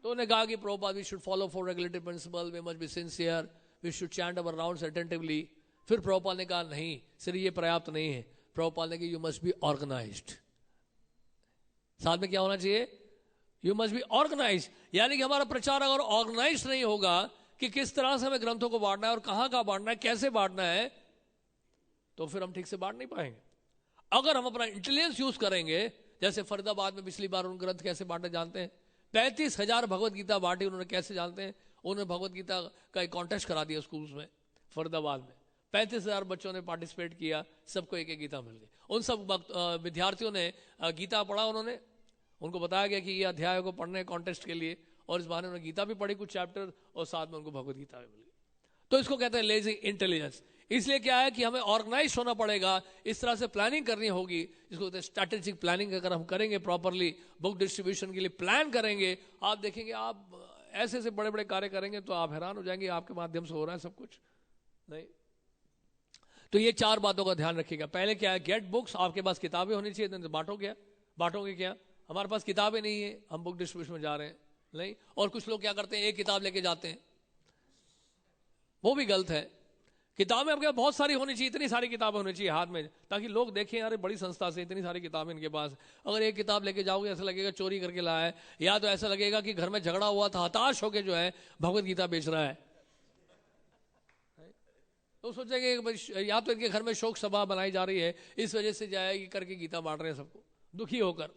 तो उन्होंने कहा कि Prabhupada, we should follow 4 regulatory principle, we must be sincere, we should chant our rounds attentively. फिर प्रभुपाद ने कहा नहीं, सिर्फ ये पर्याप्त नहीं है। प्रभुपाद ने कहा यू मस्ट बी ऑर्गेनाइज्ड। साथ में क्या होना चाहिए? You must be organised. यानी कि हमारा प्रचार अगर ऑर्गेनाइज नहीं होगा कि किस तरह से हमें ग्रंथों को बांटना है और कहां कहां बांटना है, कैसे बांटना है, तो फिर हम ठीक से बांट नहीं पाएंगे। अगर हम अपना इंटेलिजेंस यूज करेंगे, जैसे फरीदाबाद में पिछली बार उन ग्रंथ कैसे बांटे जानते हैं? 35,000 भगवत गीता बांटी उन्होंने। कैसे जानते हैं? उन्होंने भगवत गीता का एक कॉन्टेस्ट करा दिया स्कूल्स में फरीदाबाद में। 35,000 बच्चों ने पार्टिसिपेट किया, सबको एक एक गीता मिल गई। उन सब विद्यार्थियों ने गीता पढ़ा, उन्होंने उनको बताया गया कि ये अध्याय को पढ़ने कॉन्टेस्ट के लिए, और इस बहाने उन्होंने गीता भी पढ़ी कुछ चैप्टर, और साथ में उनको भगवत गीता भी मिल गई। तो इसको कहते हैं लेजी इंटेलिजेंस। इसलिए क्या है कि हमें ऑर्गेनाइज होना पड़ेगा, इस तरह से प्लानिंग करनी होगी, जिसको कहते हैं स्ट्रैटेजिक प्लानिंग। अगर हम करेंगे प्रॉपरली, बुक डिस्ट्रीब्यूशन के लिए प्लान करेंगे, आप देखेंगे आप ऐसे ऐसे बड़े बड़े कार्य करेंगे तो आप हैरान हो जाएंगे, आपके माध्यम से हो रहा है सब कुछ। नहीं तो ये 4 बातों का ध्यान रखिएगा। पहले क्या है? Gate books. आपके पास किताबें होनी चाहिए। तो बांटोगे क्या? हमारे पास किताबें नहीं है, हम बुक डिस्ट्रीब्यूशन में जा रहे हैं। नहीं, और कुछ लोग क्या करते हैं, एक किताब लेके जाते हैं, वो भी गलत है। किताबें आपके पास बहुत सारी होनी चाहिए, इतनी सारी किताबें होनी चाहिए हाथ में, ताकि लोग देखें अरे बड़ी संस्था से इतनी सारी किताबें इनके पास। अगर एक किताब लेके जाओगे ऐसा लगेगा चोरी करके लाया है, या तो ऐसा लगेगा कि घर में झगड़ा हुआ था, हताश होके जो है भगवत गीता बेच रहा है। तो सोचेंगे या तो इनके घर में शोक सभा बनाई जा रही है, इस वजह से जाएगी करके गीता बांट रहे हैं सबको दुखी होकर।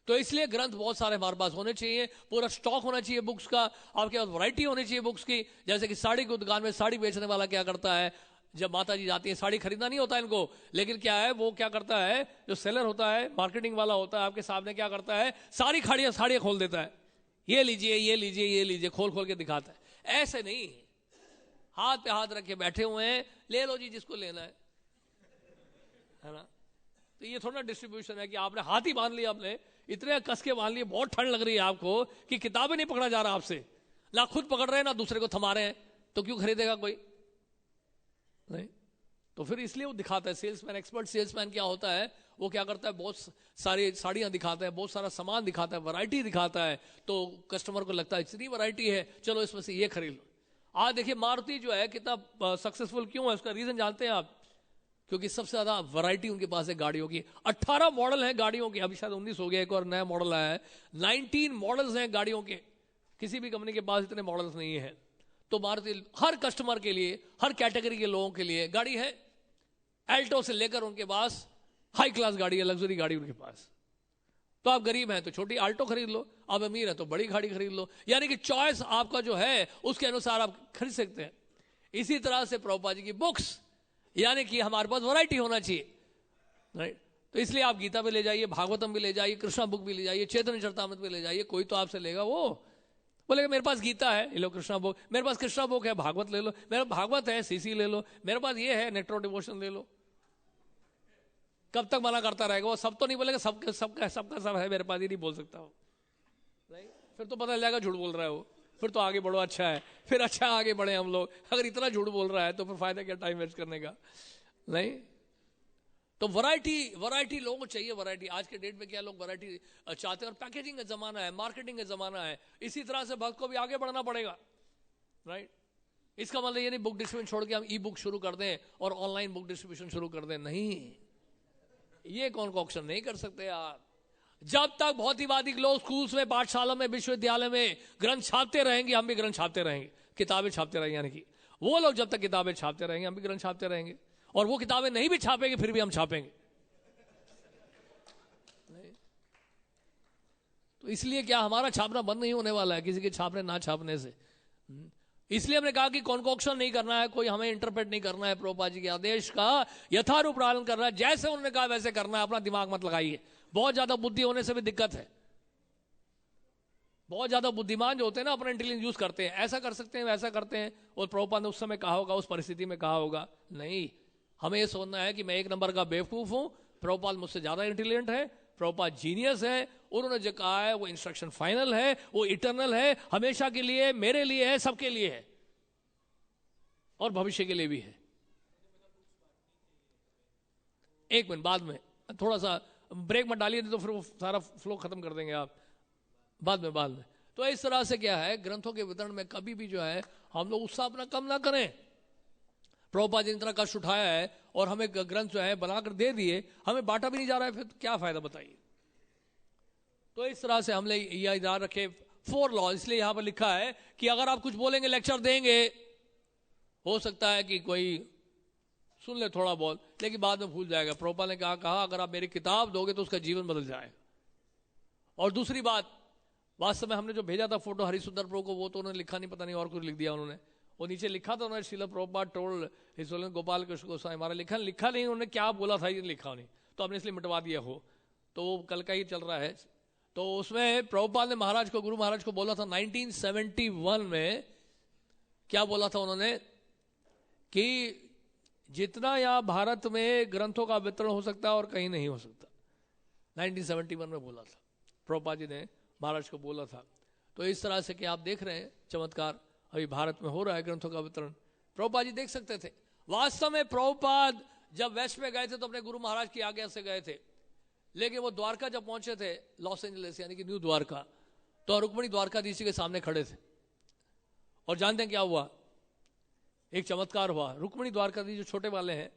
तो इसलिए ग्रंथ बहुत सारे हमारे पास होने चाहिए, पूरा स्टॉक होना चाहिए बुक्स का। आपके पास वैरायटी होनी चाहिए बुक्स की। जैसे कि साड़ी की दुकान में साड़ी बेचने वाला क्या करता है, जब माता जी जाती है, साड़ी खरीदना नहीं होता इनको, लेकिन क्या है वो क्या करता है, जो सेलर होता है, मार्केटिंग वाला होता है, आपके सामने क्या करता है, सारी साड़ियां खोल देता है, ये लीजिए ये लीजिए ये लीजिए, खोल खोल के दिखाता है। ऐसे नहीं, हाथ पे हाथ रख के बैठे हुए हैं, ले लो जी जिसको लेना है ना। तो ये थोड़ा डिस्ट्रीब्यूशन है कि आपने हाथ ही बांध लिया, आपने इतने कस के बांध लिए, बहुत ठंड लग रही है आपको कि किताबें नहीं पकड़ा जा रहा आपसे, ना खुद पकड़ रहे हैं ना दूसरे को थमा रहे हैं, तो क्यों खरीदेगा कोई? नहीं तो फिर इसलिए वो दिखाता है। सेल्समैन, एक्सपर्ट सेल्समैन क्या होता है, वो क्या करता है, बहुत सारी साड़ियां दिखाता है, बहुत सारा सामान दिखाता है, वैरायटी दिखाता है, तो कस्टमर को लगता है इतनी वैरायटी है, चलो इसमें से ये खरीद लो। आज देखिए मारुति जो है कितना सक्सेसफुल क्यों है, उसका रीजन जानते हैं आप? क्योंकि सबसे ज्यादा वैरायटी उनके पास है गाड़ियों की। 18 मॉडल हैं गाड़ियों के, अभी शायद 19 हो गया, एक और नया मॉडल आया है। 19 मॉडल्स हैं गाड़ियों के, किसी भी कंपनी के पास इतने मॉडल्स नहीं है। तो मारुति हर कस्टमर के लिए, हर कैटेगरी के लोगों के लिए गाड़ी है। एल्टो से लेकर उनके पास हाई क्लास गाड़ी है, लग्जरी गाड़ी उनके पास। तो आप गरीब हैं तो छोटी आल्टो खरीद लो, आप अमीर है तो बड़ी गाड़ी खरीद लो। यानी कि चॉइस आपका जो है उसके अनुसार आप खरीद सकते हैं। इसी तरह से प्रभुपाद जी की बुक्स, यानी कि हमारे पास वैरायटी होना चाहिए, राइट। तो इसलिए आप गीता भी ले जाइए, भागवतम भी ले जाइए, कृष्णा बुक भी ले जाइए, चैतन्य चरितामृत भी ले जाइए, कोई तो आपसे लेगा, वो बोलेगा मेरे पास गीता है, ये लो कृष्णा बुक, मेरे पास कृष्णा बुक है, भागवत ले लो, मेरा भागवत है, सीसी ले लो, मेरे पास ये है, नेट्रो डिवोशन ले लो। कब तक मना करता रहेगा वो? सब तो नहीं बोलेगा, सबका सबका सबका सब है मेरे पास, ये नहीं बोल सकता हो, राइट। फिर तो पता चलेगा झूठ बोल रहा है वो, फिर तो आगे बढ़ो, अच्छा है, फिर अच्छा आगे बढ़े हम लोग। अगर इतना झूठ बोल रहा है तो फिर फायदा क्या टाइम वेस्ट करने का, नहीं। तो वैरायटी लोगों को चाहिए, वैरायटी। आज के डेट में क्या लोग वैरायटी चाहते हैं, और पैकेजिंग का जमाना है, मार्केटिंग का जमाना है, इसी तरह से भक्त को भी आगे बढ़ना पड़ेगा, राइट। इसका मतलब ये नहीं बुक डिस्ट्रीब्यूशन छोड़ के हम ई बुक शुरू कर दें और ऑनलाइन बुक डिस्ट्रीब्यूशन शुरू कर दें, नहीं, ये कॉन्कॉक्शन नहीं कर सकते आप। जब तक भौतिकवादी लोग स्कूल्स में, पाठशाला में, विश्वविद्यालय में ग्रंथ छापते रहेंगे, हम भी ग्रंथ छापते रहेंगे, किताबें छापते रहेंगे। यानी कि वो लोग जब तक किताबें छापते रहेंगे, हम भी ग्रंथ छापते रहेंगे, और वो किताबें नहीं भी छापेंगे फिर भी हम छापेंगे। तो इसलिए क्या हमारा छापना बंद नहीं होने वाला है किसी के छापने ना छापने से। इसलिए हमने कहा कि कॉन्कॉक्शन नहीं करना है, कोई हमें इंटरप्रेट नहीं करना है, प्रभुपाद जी के आदेश का यथारूप पालन करना है, जैसे उन्होंने कहा वैसे करना है। अपना दिमाग मत लगाइए, बहुत ज्यादा बुद्धि होने से भी दिक्कत है। बहुत ज्यादा बुद्धिमान जो होते हैं ना, अपना इंटेलिजेंस यूज करते हैं, ऐसा कर सकते हैं, वैसा करते हैं, और प्रभुपाद ने उस समय कहा होगा, उस परिस्थिति में कहा होगा। नहीं, हमें यह सोचना है कि मैं एक नंबर का बेवकूफ हूं, प्रभुपाद मुझसे ज्यादा इंटेलिजेंट है, प्रभुपाद जीनियस है, उन्होंने जो कहा है वो इंस्ट्रक्शन फाइनल है, वो इटर्नल है, हमेशा के लिए, मेरे लिए है, सबके लिए है, और भविष्य के लिए भी है। एक मिनट, बाद में थोड़ा सा ब्रेक मत डालिए, तो फिर वो सारा फ्लो खत्म कर देंगे आप, बाद में। तो इस तरह से क्या है, ग्रंथों के वितरण में कभी भी जो है हम लोग उत्साह अपना कम ना करें। प्रभुपाद जी ने इतना कष्ट उठाया है और हमें ग्रंथ जो है बनाकर दे दिए, हमें बांटा भी नहीं जा रहा है, फिर क्या फायदा बताइए। तो इस तरह से हमने यह याद रखे 4 लॉ। इसलिए यहां पर लिखा है कि अगर आप कुछ बोलेंगे, लेक्चर देंगे, हो सकता है कि कोई सुन ले थोड़ा बहुत, लेकिन बाद में भूल जाएगा। प्रभुपाद ने कहा अगर आप मेरी किताब दोगे तो उसका जीवन बदल जाएगा। और दूसरी बात, वास्तव में हमने जो भेजा था फोटो हरिसुंदर प्रभु को, वो तो उन्होंने लिखा नहीं, पता नहीं और कुछ लिख दिया उन्होंने। वो नीचे लिखा था उन्होंने, Srila Prabhupada told his holiness Gopal Krishna Goswami, हमारा लिखा नहीं उन्होंने, क्या बोला था ये लिखा नहीं, तो हमने इसलिए मिटवा दिया हो, तो वो कल का ही चल रहा है। तो उसमें प्रभुपाद ने महाराज को, गुरु महाराज को बोला था 1971 में, क्या बोला था उन्होंने, कि जितना यहाँ भारत में ग्रंथों का वितरण हो सकता है और कहीं नहीं हो सकता, 1971 में बोला था प्रभुपाद जी ने, महाराज को बोला था। तो इस तरह से कि आप देख रहे हैं चमत्कार अभी भारत में हो रहा है, ग्रंथों का वितरण प्रभुपाद जी देख सकते थे। वास्तव में प्रभुपाद जब वेस्ट में गए थे तो अपने गुरु महाराज की आज्ञा से गए थे, लेकिन वो द्वारका जब पहुंचे थे, लॉस एंजलिस यानी कि न्यू द्वारका, तो रुक्मिणी द्वारकाधीश के सामने खड़े थे, और जानते हैं क्या हुआ, एक चमत्कार हुआ। रुक्मिणी द्वारकाधीश जो छोटे वाले हैं,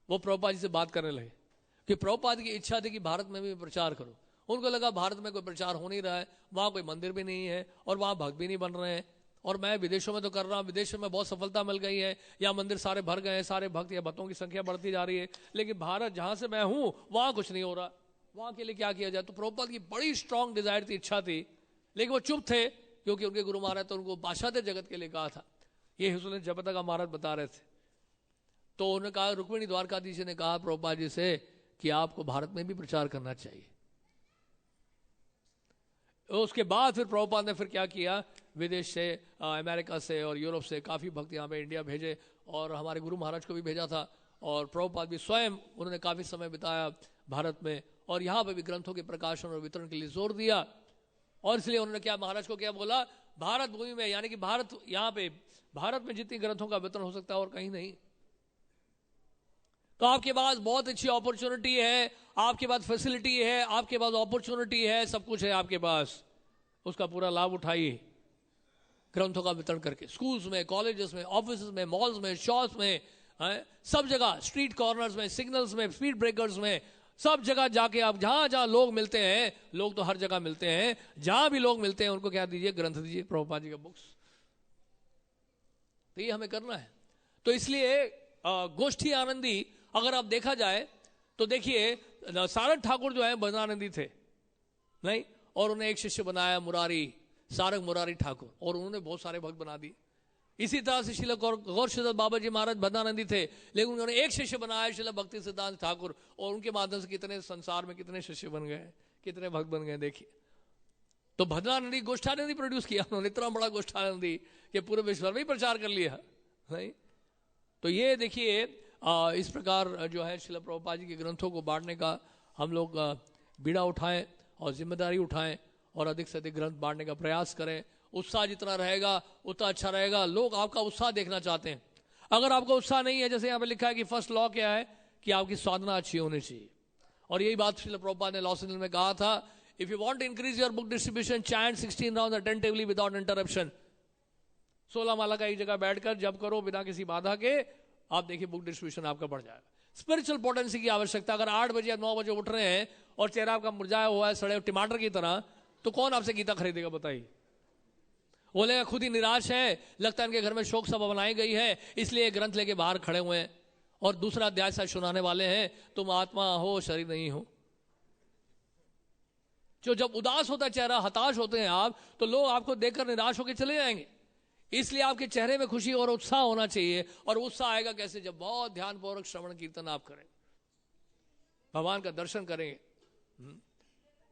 वो प्रभुपाद जी से बात करने लगे कि प्रभुपाद की इच्छा थी कि भारत में भी प्रचार करो। उनको लगा भारत में कोई प्रचार हो नहीं रहा है, वहां कोई मंदिर भी नहीं है और वहां भक्त भी नहीं बन रहे हैं, और मैं विदेशों में तो कर रहा हूं, विदेशों में बहुत सफलता मिल गई है, या मंदिर सारे भर गए हैं, सारे भक्त या भक्तों की संख्या बढ़ती जा रही है, लेकिन भारत जहां से मैं हूं वहां कुछ नहीं हो रहा, वहां के लिए क्या किया जाए। तो प्रभुपाद की बड़ी स्ट्रांग डिजायर थी, इच्छा थी, लेकिन वो चुप थे, क्योंकि उनके गुरु महाराज तो उनको बादशाह थे जगत के लिए कहा था। ये हिजोल जब तक महाराज बता रहे थे। तो उन्होंने कहा, रुक्मिणी द्वारकाधीश ने कहा प्रभुपाद जी से कि आपको भारत में भी प्रचार करना चाहिए। उसके बाद फिर प्रभुपाद ने फिर क्या किया, विदेश से, अमेरिका से और यूरोप से काफ़ी भक्त यहाँ पे इंडिया भेजे, और हमारे गुरु महाराज को भी भेजा था, और प्रभुपाद भी स्वयं उन्होंने काफ़ी समय बिताया भारत में, और यहाँ पे भी ग्रंथों के प्रकाशन और वितरण के लिए जोर दिया। और इसलिए उन्होंने क्या, महाराज को क्या बोला, भारत भूमि में, यानी कि भारत, यहाँ पे भारत में जितनी ग्रंथों का वितरण हो सकता है और कहीं नहीं। तो आपके पास बहुत अच्छी अपॉर्चुनिटी है, आपके पास फैसिलिटी है, आपके पास अपॉर्चुनिटी है, सब कुछ है आपके पास, उसका पूरा लाभ उठाइए ग्रंथों का वितरण करके। स्कूल्स में, कॉलेजेस में, ऑफिस में, मॉल्स में, शॉप्स में, सब जगह, स्ट्रीट कॉर्नर्स में, सिग्नल्स में, स्पीड ब्रेकर्स में, सब जगह जाके आप जहां जहां लोग मिलते हैं, लोग तो हर जगह मिलते हैं, जहां भी लोग मिलते हैं उनको क्या दीजिए, ग्रंथ दीजिए, प्रभुपाद जी का बुक्स। तो ये हमें करना है। तो इसलिए गोष्ठी आनंदी अगर आप देखा जाए तो देखिए, सारंग ठाकुर जो है भजनानंदी थे नहीं, और उन्हें एक शिष्य बनाया मुरारी, सारंग मुरारी ठाकुर, और उन्होंने बहुत सारे भक्त बना दिए। इसी तरह से शिला गौर सिद्धत बाबा जी महाराज भद्रानंदी थे, लेकिन उन्होंने एक शिष्य बनाया शिला भक्ति सिद्धांत ठाकुर, और उनके माध्यम से कितने संसार में कितने शिष्य बन गए, कितने भक्त बन गए देखिए। तो भद्रानंदी गोष्ठानंदी प्रोड्यूस किया उन्होंने, इतना बड़ा गोष्ठानंदी कि पूरे विश्व में प्रचार कर लिया नहीं। तो ये देखिए इस प्रकार जो है शिला प्रभुपाद जी के ग्रंथों को बांटने का हम लोग बीड़ा उठाएं और जिम्मेदारी उठाएं और अधिक से अधिक ग्रंथ बांटने का प्रयास करें। उत्साह जितना रहेगा उतना अच्छा रहेगा। लोग आपका उत्साह देखना चाहते हैं। अगर आपका उत्साह नहीं है, जैसे यहाँ पे लिखा है कि फर्स्ट लॉ क्या है कि आपकी साधना अच्छी होनी चाहिए, और यही बात श्रील प्रभुपाद ने लॉस एंजल्स में कहा था, if you want to increase your book distribution chant 16 round attentively without interruption. 16 माला का एक जगह बैठकर जब करो बिना किसी बाधा के, आप देखिए बुक डिस्ट्रीब्यूशन आपका बढ़ जाएगा। स्पिरिचुअल पोटेंसी की आवश्यकता, अगर 8 बजे या 9 बजे उठ रहे हैं और चेहरा आपका मुरझाया हुआ है सड़े टमाटर की तरह, तो कौन आपसे गीता खरीदेगा बताइए? बोलेगा खुद ही निराश है, लगता है इनके घर में शोक सभा बनाई गई है इसलिए ग्रंथ लेके बाहर खड़े हुए हैं और दूसरा अध्याय शायद सुनाने वाले हैं, तुम आत्मा हो शरीर नहीं हो। जो जब उदास होता है चेहरा, हताश होते हैं आप, तो लोग आपको देखकर निराश होकर चले जाएंगे। इसलिए आपके चेहरे में खुशी और उत्साह होना चाहिए। और उत्साह आएगा कैसे? जब बहुत ध्यानपूर्वक श्रवण कीर्तन आप करें, भगवान का दर्शन करेंगे,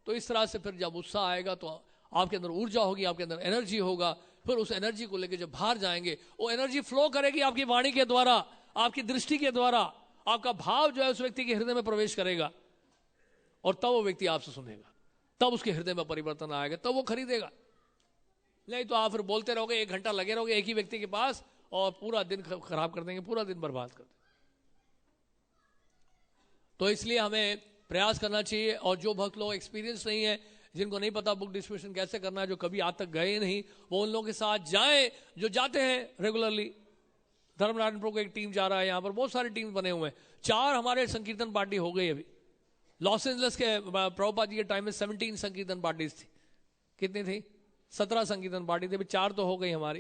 तो इस तरह से फिर जब उत्साह आएगा तो आपके अंदर ऊर्जा होगी, आपके अंदर एनर्जी होगा। फिर उस एनर्जी को लेकर जब बाहर जाएंगे, वो एनर्जी फ्लो करेगी आपकी वाणी के द्वारा, आपकी दृष्टि के द्वारा, आपका भाव जो है उस व्यक्ति के हृदय में प्रवेश करेगा और तब वो व्यक्ति आपसे सुनेगा, तब उसके हृदय में परिवर्तन आएगा, तब वो खरीदेगा। नहीं तो आप फिर बोलते रहोगे, 1 घंटा लगे रहोगे एक ही व्यक्ति के पास और पूरा दिन खराब कर देंगे, पूरा दिन बर्बाद कर देंगे। तो इसलिए हमें प्रयास करना चाहिए। और जो भक्त लोग एक्सपीरियंस नहीं है, जिनको नहीं पता बुक डिस्ट्रीब्यूशन कैसे करना है, जो कभी आज तक गए नहीं, वो उन लोगों के साथ जाएं जो जाते हैं रेगुलरली। धर्मनारायण प्रभु को एक टीम जा रहा है, यहाँ पर बहुत सारे टीम बने हुए हैं। 4 हमारे संकीर्तन पार्टी हो गई अभी। लॉस एंजल्स के प्रभुपाद जी के टाइम में 17 संकीर्तन पार्टीज थी। कितनी थी? 17 संकीर्तन पार्टी थी, अभी 4 तो हो गई हमारी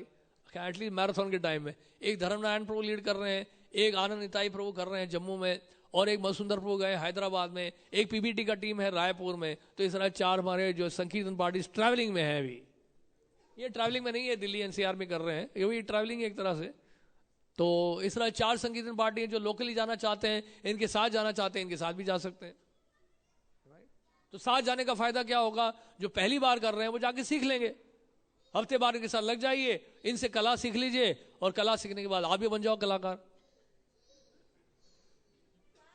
एटलीस्ट मैराथन के टाइम में। एक धर्मनारायण प्रभु लीड कर रहे हैं, एक आनंद निताई प्रभु कर रहे हैं जम्मू में, और एक मसुंदर प्रभु गए हैदराबाद में, एक पीबीटी का टीम है रायपुर में। तो इस तरह 4 हमारे जो संकीर्तन पार्टी ट्रैवलिंग में है अभी। ये ट्रैवलिंग में नहीं है, दिल्ली एनसीआर में कर रहे हैं, ये भी ट्रैवलिंग एक तरह से। तो इस तरह 4 संकीर्तन पार्टी हैं जो लोकली जाना चाहते हैं, इनके साथ जाना चाहते हैं, इनके साथ भी जा सकते हैं। तो साथ जाने का फायदा क्या होगा? जो पहली बार कर रहे हैं वो जाके सीख लेंगे, हफ्ते बार इनके साथ लग जाइए, इनसे कला सीख लीजिए, और कला सीखने के बाद आप भी बन जाओ कलाकार।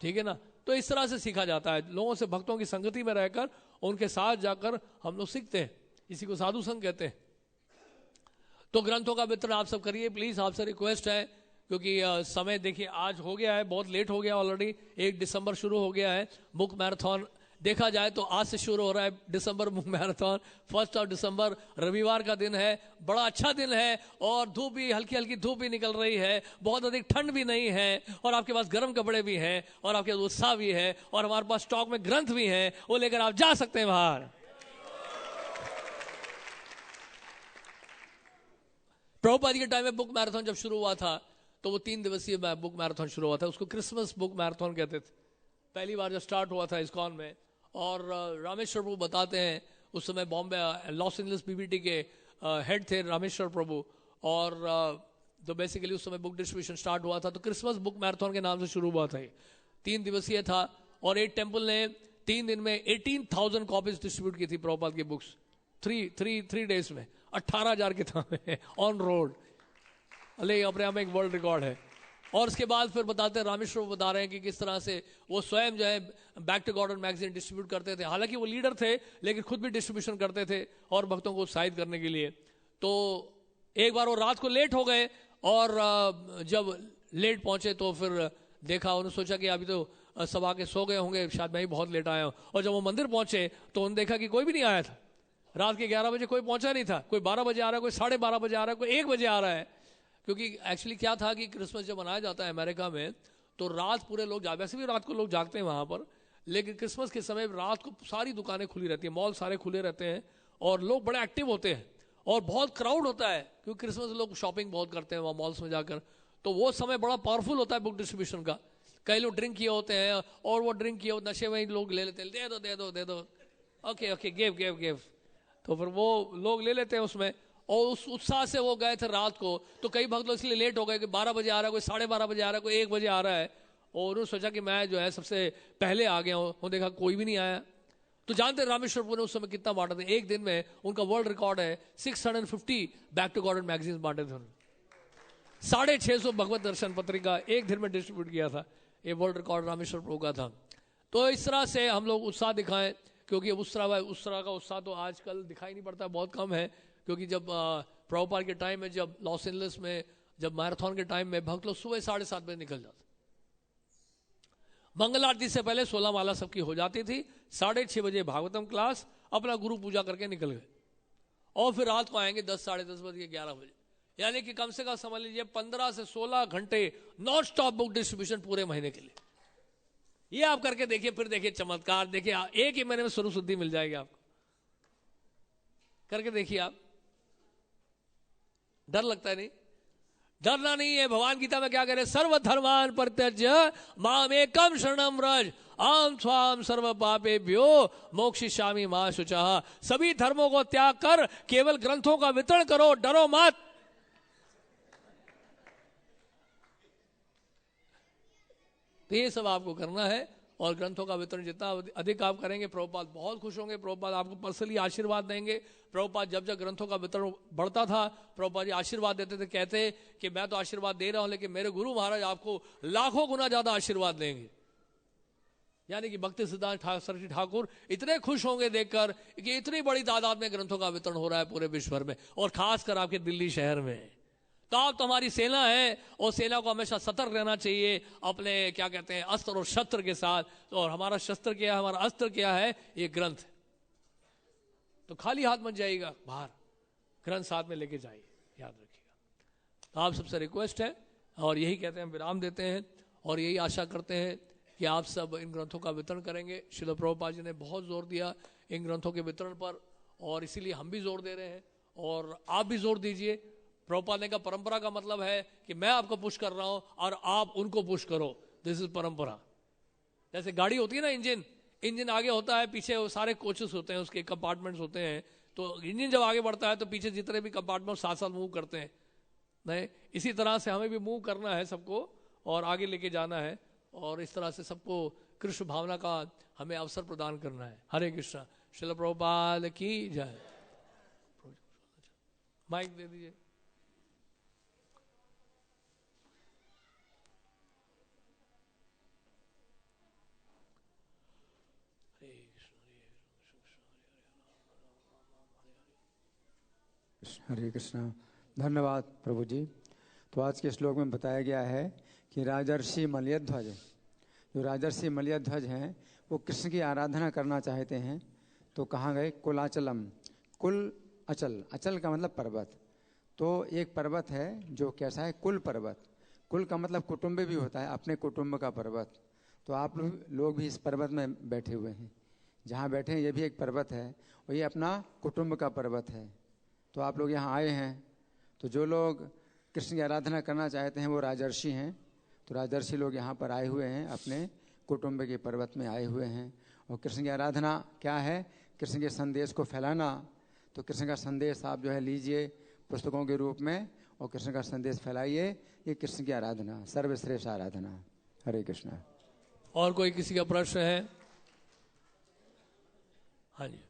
ठीक है ना? तो इस तरह से सीखा जाता है, लोगों से, भक्तों की संगति में रहकर उनके साथ जाकर हम लोग सीखते हैं। इसी को साधु संग कहते हैं। तो ग्रंथों का वितरण आप सब करिए प्लीज, आपसे रिक्वेस्ट है, क्योंकि समय देखिए आज हो गया है, बहुत लेट हो गया ऑलरेडी। 1 दिसंबर शुरू हो गया है बुक मैराथन। देखा जाए तो आज से शुरू हो रहा है दिसंबर बुक मैराथन। 1 दिसंबर रविवार का दिन है, बड़ा अच्छा दिन है, और धूप भी, हल्की हल्की धूप भी निकल रही है, बहुत अधिक ठंड भी नहीं है, और आपके पास गर्म कपड़े भी हैं, और आपके पास उत्साह भी है, और हमारे पास स्टॉक में ग्रंथ भी हैं, वो लेकर आप जा सकते हैं बाहर। प्रभुपाद जी के टाइम में बुक मैराथन जब शुरू हुआ था तो वो 3 दिवसीय बुक मैराथन शुरू हुआ था, उसको क्रिसमस बुक मैराथन कहते थे। पहली बार जब स्टार्ट हुआ था इस्कॉन में, और रामेश्वर प्रभु बताते हैं, उस समय बॉम्बे लॉस एंजल्स पीबीटी के हेड थे रामेश्वर प्रभु, और तो बेसिकली उस समय बुक डिस्ट्रीब्यूशन स्टार्ट हुआ था, तो क्रिसमस बुक मैराथन के नाम से शुरू हुआ था। 3 दिवसीय था, और एक टेम्पल ने 3 दिन में 18,000 कॉपीज डिस्ट्रीब्यूट की थी प्रभुपाद की बुक्स। 3 डेज में 18,000 किताबें ऑन रोड। अरे अपने आप में एक वर्ल्ड रिकॉर्ड है। और उसके बाद फिर बताते हैं, रामेश्वर बता रहे हैं कि किस तरह से वो स्वयं जो है back to God magazine distribute करते थे। हालांकि वो लीडर थे, लेकिन खुद भी डिस्ट्रीब्यूशन करते थे और भक्तों को उत्साहित करने के लिए। तो एक बार वो रात को लेट हो गए, और जब लेट पहुंचे तो फिर देखा, उन्होंने सोचा कि अभी तो सब आके सो गए होंगे, शायद मैं ही बहुत लेट आया हूँ। और जब वो मंदिर पहुंचे तो उन्होंने देखा कि कोई भी नहीं आया था। रात के 11 बजे कोई पहुंचा नहीं था, कोई 12 बजे आ रहा है, कोई 12:30 बजे आ रहा है, कोई 1 बजे आ रहा है। क्योंकि एक्चुअली क्या था कि क्रिसमस जब मनाया जाता है अमेरिका में, तो रात पूरे लोग वैसे भी रात को लोग जागते हैं वहां पर, लेकिन क्रिसमस के समय रात को सारी दुकानें खुली रहती हैं, मॉल सारे खुले रहते हैं, और लोग बड़े एक्टिव होते हैं, और बहुत क्राउड होता है, क्योंकि क्रिसमस लोग शॉपिंग बहुत करते हैं वहाँ मॉल्स में जाकर। तो वो समय बड़ा पावरफुल होता है बुक डिस्ट्रीब्यूशन का। कई लोग ड्रिंक किए होते हैं, और वो ड्रिंक किए नशे में लोग ले लेते हैं, दे दो, ओके गिव। तो फिर वो लोग ले लेते हैं उसमें, और उस उत्साह से वो गए थे रात को, तो कई भक्त लोग इसलिए लेट हो गए कि 12 बजे आ रहा है, कोई 12:30 बजे आ रहा है, कोई 1 बजे आ रहा है, और उन्होंने सोचा कि मैं जो है सबसे पहले आ गया हूँ, देखा कोई भी नहीं आया। तो जानते हैं रामेश्वर ने उस समय कितना बांटा था? एक दिन में उनका वर्ल्ड रिकॉर्ड है 650 बैक टू गॉड मैगजीन बांटे थे उन्होंने। 650 भगवत दर्शन पत्रिका एक दिन में डिस्ट्रीब्यूट किया था। ये वर्ल्ड रिकॉर्ड रामेश्वर प्रभु का था। तो इस तरह से हम लोग उत्साह दिखाएं, क्योंकि उस तरह का उत्साह तो आजकल दिखाई नहीं पड़ता, बहुत कम है। क्योंकि जब प्रभुपाद के टाइम में, जब लॉस एंजलिस में जब मैराथन के टाइम में भक्त लोग सुबह 7:30 बजे निकल जाते, मंगल आरती से पहले 16 माला सबकी हो जाती थी, 6:30 बजे भागवतम क्लास, अपना गुरु पूजा करके निकल गए, और फिर रात को आएंगे 10, 10:30 बजे, 11 बजे। यानी कि कम से कम समझ लीजिए 15 से 16 घंटे नॉन स्टॉप बुक डिस्ट्रीब्यूशन पूरे महीने के लिए। ये आप करके देखिए, फिर देखिए चमत्कार, देखिए एक ही महीने में स्वरूप शुद्धि मिल जाएगी आपको। करके देखिए आप। डर लगता है? नहीं, डरना नहीं है। भगवान गीता में क्या कह रहे? सर्वधर्मान परित्यज्य मामेकम शरणम व्रज आम स्वाम सर्व पापेभ्यो मोक्षयिष्यामि मा शुचः। सभी धर्मों को त्याग कर केवल ग्रंथों का वितरण करो, डरो मत। तो ये सब आपको करना है, और ग्रंथों का वितरण जितना अधिक आप करेंगे, प्रभुपाद बहुत खुश होंगे। प्रभुपाद आपको पर्सनली आशीर्वाद देंगे। प्रभुपाद जब जब ग्रंथों का वितरण बढ़ता था, प्रभुपाद जी आशीर्वाद देते थे, कहते कि मैं तो आशीर्वाद दे रहा हूं, लेकिन मेरे गुरु महाराज आपको लाखों गुना ज्यादा आशीर्वाद देंगे। यानी कि भक्ति सिद्धांत सरस्वती ठाकुर इतने खुश होंगे देखकर कि इतनी बड़ी तादाद में ग्रंथों का वितरण हो रहा है पूरे विश्व भर में, और खासकर आपके दिल्ली शहर में। तो आप तो हमारी सेना है, और सेना को हमेशा सतर्क रहना चाहिए अपने क्या कहते हैं अस्त्र और शस्त्र के साथ। और हमारा शस्त्र क्या है, हमारा अस्त्र क्या है? ये ग्रंथ है। तो खाली हाथ मत जाइएगा बाहर, ग्रंथ साथ में लेके जाइए, याद रखिएगा। तो आप सबसे रिक्वेस्ट है, और यही कहते हैं, विराम देते हैं, और यही आशा करते हैं कि आप सब इन ग्रंथों का वितरण करेंगे। श्रील प्रभुपाद जी ने बहुत जोर दिया इन ग्रंथों के वितरण पर, और इसीलिए हम भी जोर दे रहे हैं, और आप भी जोर दीजिए। प्रभुपाद ने का परंपरा का मतलब है कि मैं आपको पुश कर रहा हूं और आप उनको पुश करो। दिस इज परंपरा। जैसे गाड़ी होती है ना, इंजन आगे होता है, पीछे वो सारे कोचेस होते हैं, उसके कंपार्टमेंट्स होते हैं। तो इंजन जब आगे बढ़ता है तो पीछे जितने भी कंपार्टमेंट साथ साथ मूव करते हैं। नहीं, इसी तरह से हमें भी मूव करना है सबको, और आगे लेके जाना है, और इस तरह से सबको कृष्ण भावना का हमें अवसर प्रदान करना है। हरे कृष्णा। श्रील प्रभुपाद की जय। माइक दे दीजिए। हरे कृष्णा। धन्यवाद प्रभु जी। तो आज के श्लोक में बताया गया है कि राजर्षि मलयध्वज, जो राजर्षि मलयध्वज हैं, वो कृष्ण की आराधना करना चाहते हैं। तो कहाँ गए? कुलाचलम। कुल अचल, अचल का मतलब पर्वत। तो एक पर्वत है जो कैसा है? कुल पर्वत। कुल का मतलब कुटुंब भी होता है, अपने कुटुंब का पर्वत। तो आप लोग भी इस पर्वत में बैठे हुए हैं, जहाँ बैठे हैं ये भी एक पर्वत है, और ये अपना कुटुंब का पर्वत है। तो आप लोग यहाँ आए हैं, तो जो लोग कृष्ण की आराधना करना चाहते हैं वो राजर्षि हैं। तो राजर्षि लोग यहाँ पर आए हुए हैं, अपने कुटुंब के पर्वत में आए हुए हैं। और कृष्ण की आराधना क्या है? कृष्ण के संदेश को फैलाना। तो कृष्ण का संदेश आप जो है लीजिए पुस्तकों के रूप में, और कृष्ण का संदेश फैलाइए। ये कृष्ण की आराधना, सर्वश्रेष्ठ आराधना। हरे कृष्णा। और कोई किसी का प्रश्न है? हाँ जी।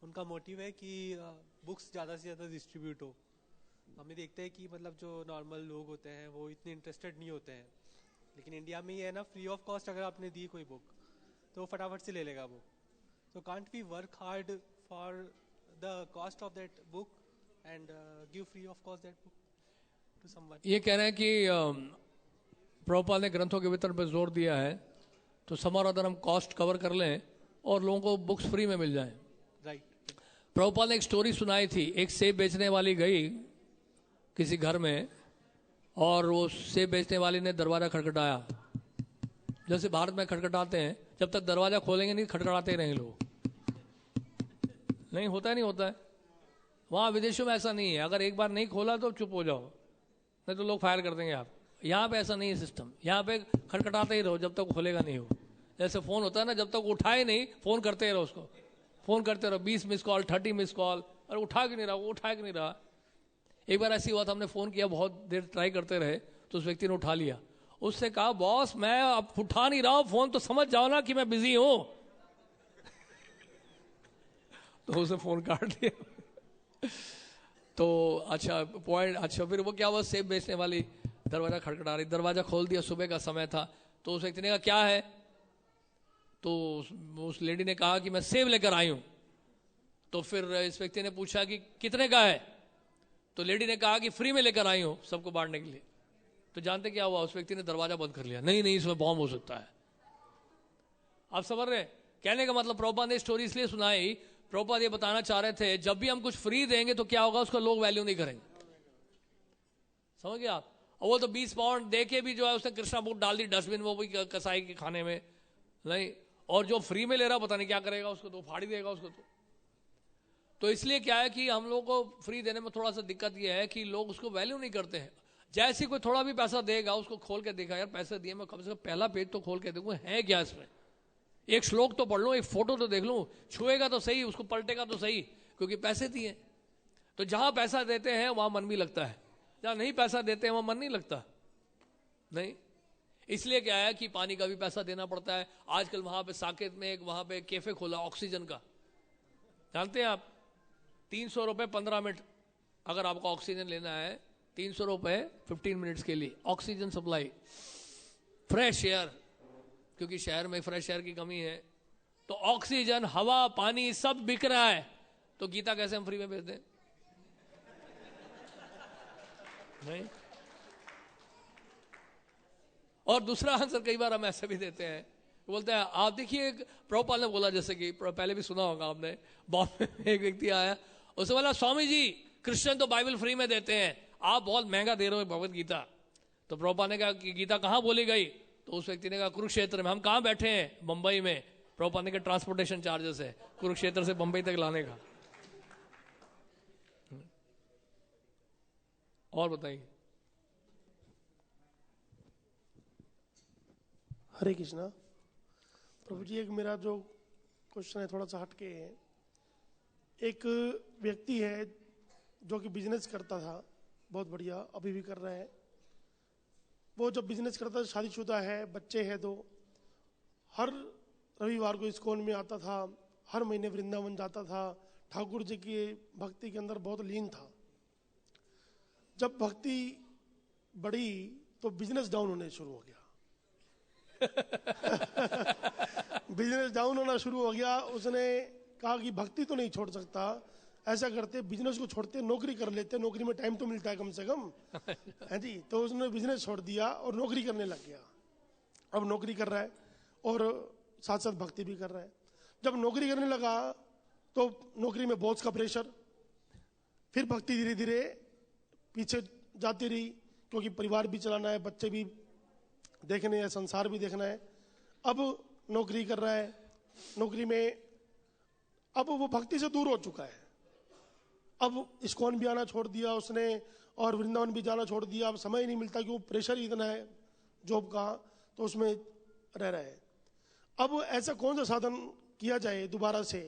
उनका मोटिव है कि बुक्स ज़्यादा से ज़्यादा डिस्ट्रीब्यूट हो। हमें देखते हैं कि मतलब जो नॉर्मल लोग होते हैं वो इतने इंटरेस्टेड नहीं होते हैं, लेकिन इंडिया में ये है ना, फ्री ऑफ कॉस्ट अगर आपने दी कोई बुक तो वो फटाफट से ले लेगा वो। तो can't we work hard for the cost of that book and give free of cost that book to someone? ये कह रहे हैं कि प्रभुपाद ने ग्रंथों के वितरण पर जोर दिया है, तो समारोह अगर हम कॉस्ट कवर कर लें और लोगों को बुक्स फ्री में मिल जाए। राइट। प्रभुपाद ने एक स्टोरी सुनाई थी। एक सेब बेचने वाली गई किसी घर में, और वो सेब बेचने वाली ने दरवाजा खटखटाया। जैसे भारत में खटखटाते हैं, जब तक दरवाजा खोलेंगे नहीं खटखटाते ही रहेंगे लोग। नहीं होता है, नहीं होता है। वहाँ विदेशों में ऐसा नहीं है, अगर एक बार नहीं खोला तो चुप हो जाओ, नहीं तो लोग फायर कर देंगे आप। यहाँ पे ऐसा नहीं है सिस्टम। यहाँ पे खटखटाते ही रहो जब तक खोलेगा नहीं हो। जैसे फोन होता है ना, जब तक उठाए नहीं फोन करते रहो उसको, फोन करते रहो, 20 मिस कॉल, 30 मिस कॉल, अरे उठा के नहीं रहा, वो उठा के नहीं रहा। एक बार ऐसी हुआ था, हमने फोन किया, बहुत देर ट्राई करते रहे, तो उस व्यक्ति ने उठा लिया। उससे कहा, बॉस मैं अब उठा नहीं रहा हूं फोन, तो समझ जाओ ना कि मैं बिजी हूं। तो उसे फोन काट दिया। तो अच्छा पॉइंट, अच्छा फिर वो क्या हुआ, सेब बेचने वाली दरवाजा खड़खड़ा रही, दरवाजा खोल दिया, सुबह का समय था। तो उस व्यक्ति ने कहा क्या है, तो उस लेडी ने कहा कि मैं सेब लेकर आई हूं। तो फिर इस व्यक्ति ने पूछा कि कितने का है, तो लेडी ने कहा कि फ्री में लेकर आई हूं सबको बांटने के लिए। तो जानते क्या हुआ, उस व्यक्ति ने दरवाजा बंद कर लिया, नहीं नहीं इसमें बॉम्ब हो सकता है। आप समझ रहे, कहने का मतलब प्रभुपाद ने स्टोरी इसलिए सुनाई, प्रभुपाद ये बताना चाह रहे थे जब भी हम कुछ फ्री देंगे तो क्या होगा, उसका लोग वैल्यू नहीं करेंगे। समझ गए आप। और वो तो 20 पाउंड दे के भी जो है उसने कृष्णा बुक डाल दी डस्टबिन, वो भी कसाई के खाने में नहीं। और जो फ्री में ले रहा पता नहीं क्या करेगा उसको, तो फाड़ी देगा उसको। तो इसलिए क्या है कि हम लोग को फ्री देने में थोड़ा सा दिक्कत यह है कि लोग उसको वैल्यू नहीं करते हैं। जैसे कोई थोड़ा भी पैसा देगा, उसको खोल के देखा, यार पैसे दिए, मैं कम से कम पहला पेज तो खोल के देखूं है क्या इसमें, एक श्लोक तो पढ़ लूं, एक फोटो तो देख लूं, छुएगा तो सही, उसको पलटेगा तो सही, क्योंकि पैसे दिए। तो जहां पैसा देते हैं वहां मन भी लगता है, जहां नहीं पैसा देते हैं वहां मन नहीं लगता। नहीं, इसलिए क्या है कि पानी का भी पैसा देना पड़ता है। आजकल वहां पे साकेत में एक वहां पे कैफे खोला ऑक्सीजन का, जानते हैं आप, 300 रुपए 15 मिनट, अगर आपको ऑक्सीजन लेना है 300 रुपए 15 मिनट्स के लिए ऑक्सीजन सप्लाई, फ्रेश एयर, क्योंकि शहर में फ्रेश एयर की कमी है। तो ऑक्सीजन, हवा, पानी सब बिक रहा है, तो गीता कैसे हम फ्री में भेज दें? नहीं। और दूसरा आंसर कई बार हम ऐसे भी देते हैं, बोलते हैं आप देखिए, प्रभुपाल ने बोला, जैसे कि पहले भी सुना होगा आपने, बॉम्बे में एक व्यक्ति आया, उसने बोला स्वामी जी क्रिश्चियन तो बाइबल फ्री में देते हैं, आप बहुत महंगा दे रहे हो भगवत गीता। तो प्रभुपाल ने कहा कि गीता कहाँ बोली गई, तो उस व्यक्ति ने कहा कुरुक्षेत्र में। हम कहाँ बैठे हैं, बंबई में। प्रभुपाल ने कहा ट्रांसपोर्टेशन चार्जेस है कुरुक्षेत्र से बंबई तक लाने का। और बताइए। हरे कृष्णा प्रभु जी, एक मेरा जो क्वेश्चन है थोड़ा सा हटके है। एक व्यक्ति है जो कि बिजनेस करता था, बहुत बढ़िया, अभी भी कर रहा है। वो जब बिजनेस करता था, शादीशुदा है, बच्चे हैं, तो हर रविवार को इस्कॉन में आता था, हर महीने वृंदावन जाता था, ठाकुर जी की भक्ति के अंदर बहुत लीन था। जब भक्ति बढ़ी तो बिजनेस डाउन होने शुरू हो गया। बिजनेस डाउन होना शुरू हो गया। उसने कहा कि भक्ति तो नहीं छोड़ सकता, ऐसा करते बिजनेस को छोड़ते नौकरी कर लेते, नौकरी में टाइम तो मिलता है कम से कम, है जी। तो उसने बिजनेस छोड़ दिया और नौकरी करने लग गया। अब नौकरी कर रहा है और साथ साथ भक्ति भी कर रहा है। जब नौकरी करने लगा तो नौकरी में बॉस का प्रेशर, फिर भक्ति धीरे धीरे पीछे जाती रही, क्योंकि परिवार भी चलाना है, बच्चे भी देखने हैं, संसार भी देखना है। अब नौकरी कर रहा है, नौकरी में अब वो भक्ति से दूर हो चुका है। अब इस्कॉन भी आना छोड़ दिया उसने और वृंदावन भी जाना छोड़ दिया। अब समय ही नहीं मिलता, क्योंकि प्रेशर ही इतना है जॉब का, तो उसमें रह रहा है। अब ऐसा कौन सा साधन किया जाए दोबारा से,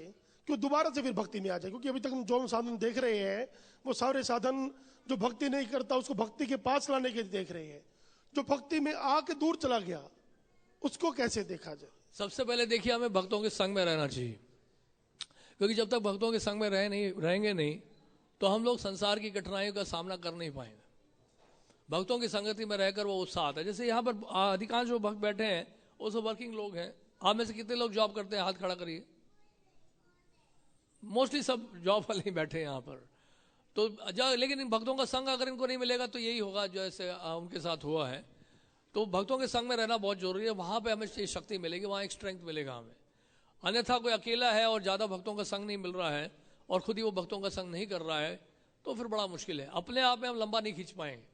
क्यों दोबारा से फिर भक्ति में आ जाए? क्योंकि अभी तक हम जो साधन देख रहे हैं वो सारे साधन जो भक्ति नहीं करता उसको भक्ति के पास लाने के देख रहे हैं। जो भक्ति में आके दूर चला गया उसको कैसे देखा जाए? सबसे पहले देखिए, हमें भक्तों के संग में रहना चाहिए, क्योंकि जब तक भक्तों के संग में रहेंगे नहीं तो हम लोग संसार की कठिनाइयों का सामना कर नहीं पाएंगे। भक्तों की संगति में रहकर वो उत्साह आता है। जैसे यहाँ पर अधिकांश जो भक्त बैठे हैं वो सब वर्किंग लोग हैं। आप में से कितने लोग जॉब करते हैं, हाथ खड़ा करिए। मोस्टली सब जॉब वाले ही बैठे हैं यहाँ पर। तो लेकिन इन भक्तों का संग अगर इनको नहीं मिलेगा तो यही होगा जैसे उनके साथ हुआ है। तो भक्तों के संग में रहना बहुत जरूरी है। वहां पे हमें शक्ति मिलेगी, वहां एक स्ट्रेंथ मिलेगा हमें। अन्यथा कोई अकेला है और ज्यादा भक्तों का संग नहीं मिल रहा है और खुद ही वो भक्तों का संग नहीं कर रहा है तो फिर बड़ा मुश्किल है। अपने आप में हम लंबा नहीं खींच पाएंगे।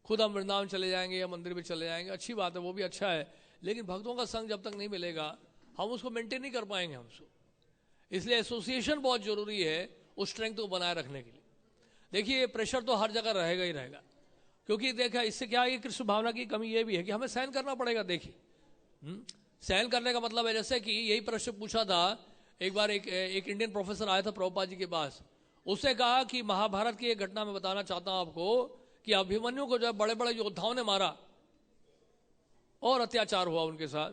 खुद हम वृंदावन चले जाएंगे या मंदिर भी चले जाएंगे, अच्छी बात है, वो भी अच्छा है, लेकिन भक्तों का संग जब तक नहीं मिलेगा हम उसको मेंटेन नहीं कर पाएंगे हमसे। इसलिए एसोसिएशन बहुत जरूरी है उस स्ट्रेंथ को बनाए रखने के लिए। देखिए प्रेशर तो हर जगह रहेगा ही रहेगा, क्योंकि देखा इससे क्या है, कृष्ण भावना की कमी ये भी है कि हमें सहन करना पड़ेगा। देखिए सहन करने का मतलब है, जैसे कि यही प्रश्न पूछा था एक बार, एक इंडियन प्रोफेसर आया था प्रभुपाद जी के पास। उसने कहा कि महाभारत की एक घटना मैं बताना चाहता हूं आपको कि अभिमन्यु को जो बड़े बड़े योद्धाओं ने मारा और अत्याचार हुआ उनके साथ,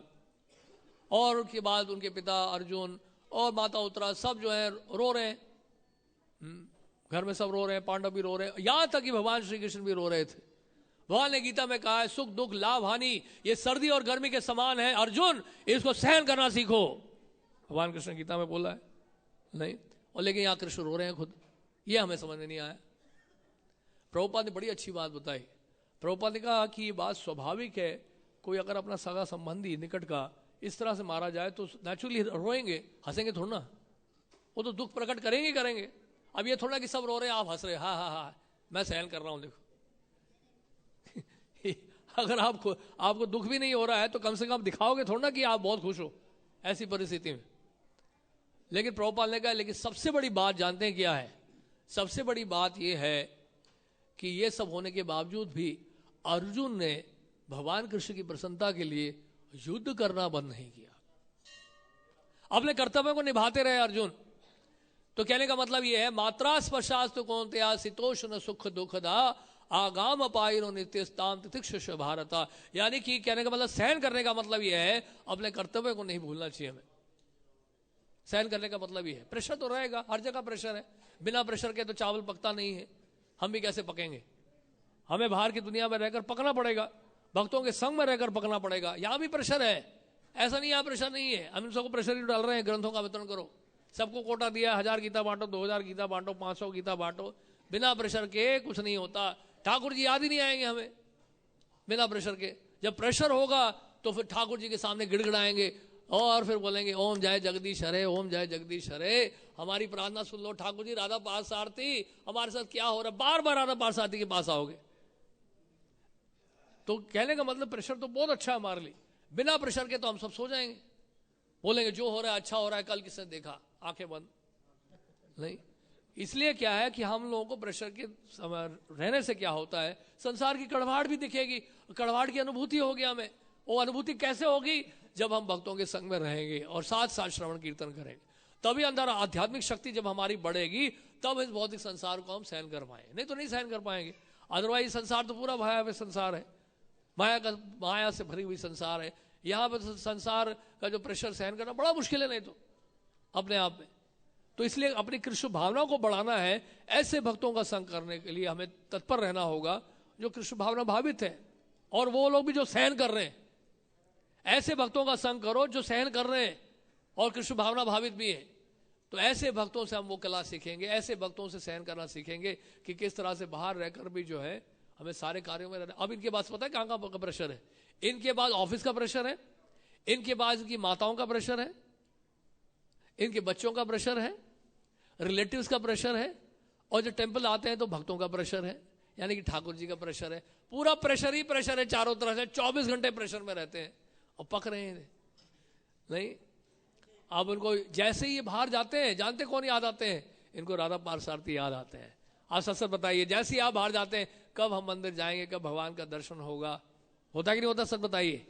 और उसके बाद उनके पिता अर्जुन और माता उत्तरा सब जो है रो रहे हैं, घर में सब रो रहे हैं, पांडव भी रो रहे हैं, यहां तक कि भगवान श्री कृष्ण भी रो रहे थे। भगवान ने गीता में कहा है सुख दुख लाभ हानि ये सर्दी और गर्मी के समान है, अर्जुन इसको सहन करना सीखो। भगवान कृष्ण गीता में बोला है नहीं, और लेकिन यहां कृष्ण रो रहे हैं खुद, ये हमें समझ में नहीं आया। प्रभुपाद ने बड़ी अच्छी बात बताई। प्रभुपाद ने कहा कि ये बात स्वाभाविक है, कोई अगर अपना सगा संबंधी निकट का इस तरह से मारा जाए तो नेचुरली रोएंगे, हंसेंगे थोड़ा ना, वो तो दुख प्रकट करेंगे करेंगे। अब ये थोड़ा कि सब रो रहे हैं आप हंस रहे, हाँ हाँ हाँ मैं सहन कर रहा हूं, देखो अगर आपको दुख भी नहीं हो रहा है तो कम से कम दिखाओगे थोड़ा ना कि आप बहुत खुश हो ऐसी परिस्थिति में। लेकिन प्रभुपाद ने कहा लेकिन सबसे बड़ी बात जानते हैं क्या है? सबसे बड़ी बात यह है कि ये सब होने के बावजूद भी अर्जुन ने भगवान कृष्ण की प्रसन्नता के लिए युद्ध करना बंद नहीं किया, अपने कर्तव्य को निभाते रहे अर्जुन। तो कहने का मतलब यह है मात्रा स्पर्शास्तु कौन्तेय शीतोष्ण सुख दुखदा आगाम अपायनो नित्यस्ताम तितिक्षुष भारता। यानी कि कहने का मतलब सहन करने का मतलब यह है अपने कर्तव्य को नहीं भूलना चाहिए हमें। सहन करने का मतलब यह है, प्रेशर तो रहेगा, हर जगह प्रेशर है, बिना प्रेशर के तो चावल पकता नहीं है, हम भी कैसे पकेंगे? हमें बाहर की दुनिया में रहकर पकना पड़ेगा, भक्तों के संग में रहकर पकना पड़ेगा। यहां भी प्रेशर है, ऐसा नहीं यहां प्रेशर नहीं है। हम सबको प्रेशर ही डाल रहे हैं, ग्रंथों का वितरण करो, सबको कोटा दिया, 1000 गीता बांटो, 2000 गीता बांटो, 500 गीता बांटो, बिना प्रेशर के कुछ नहीं होता। ठाकुर जी याद ही नहीं आएंगे हमें बिना प्रेशर के। जब प्रेशर होगा तो फिर ठाकुर जी के सामने गिड़गिड़ाएंगे और फिर बोलेंगे ओम जय जगदीश हरे, ओम जय जगदीश हरे, हमारी प्रार्थना सुन लो ठाकुर जी, राधा पार्थसारथी हमारे साथ क्या हो रहा है, बार बार राधा पार्थसारथी के पास आओगे। तो कहने का मतलब प्रेशर तो बहुत अच्छा है हमारे लिए, बिना प्रेशर के तो हम सब सो जाएंगे, बोलेंगे जो हो रहा है अच्छा हो रहा है, कल किसने देखा, आंखें बंद। नहीं, इसलिए क्या है कि हम लोगों को प्रेशर के रहने से क्या होता है, संसार की कड़वाहट भी दिखेगी, कड़वाहट की अनुभूति होगी हमें। वो अनुभूति कैसे होगी? जब हम भक्तों के संग में रहेंगे और साथ साथ श्रवण कीर्तन करेंगे, तभी अंदर आध्यात्मिक शक्ति जब हमारी बढ़ेगी तब इस भौतिक संसार को हम सहन कर पाएंगे, नहीं तो नहीं सहन कर पाएंगे। अदरवाइज संसार तो पूरा भयावह संसार है, माया से भरी हुई संसार है। यहाँ पर संसार का जो प्रेशर सहन करना बड़ा मुश्किल है, नहीं तो अपने आप में। तो इसलिए अपनी कृष्ण भावना को बढ़ाना है, ऐसे भक्तों का संग करने के लिए हमें तत्पर रहना होगा जो कृष्ण भावना भावित है, और वो लोग भी जो सहन कर रहे हैं। ऐसे भक्तों का संग करो जो सहन कर रहे हैं और कृष्ण भावना भावित भी है। तो ऐसे भक्तों से हम वो कला सीखेंगे, ऐसे भक्तों से सहन करना सीखेंगे कि किस तरह से बाहर रहकर भी जो है हमें सारे कार्यों में रहना। अब इनके पास पता है कहाँ का प्रेशर है? इनके पास ऑफिस का प्रेशर है, इनके पास इनकी माताओं का प्रेशर है, इनके बच्चों का प्रेशर है, रिलेटिव्स का प्रेशर है, और जो टेंपल आते हैं तो भक्तों का प्रेशर है, यानी कि ठाकुर जी का प्रेशर है। पूरा प्रेशर ही प्रेशर है चारों तरफ से, 24 घंटे प्रेशर में रहते हैं और पक रहे हैं। नहीं, अब उनको जैसे ही बाहर जाते हैं, जानते कौन याद आते हैं? इनको राधा पार्थसारथी याद आते हैं। आप सच सच बताइए, जैसे ही आप बाहर जाते हैं, कब हम मंदिर जाएंगे, कब भगवान का दर्शन होगा? होता कि नहीं होता? सच बताइए।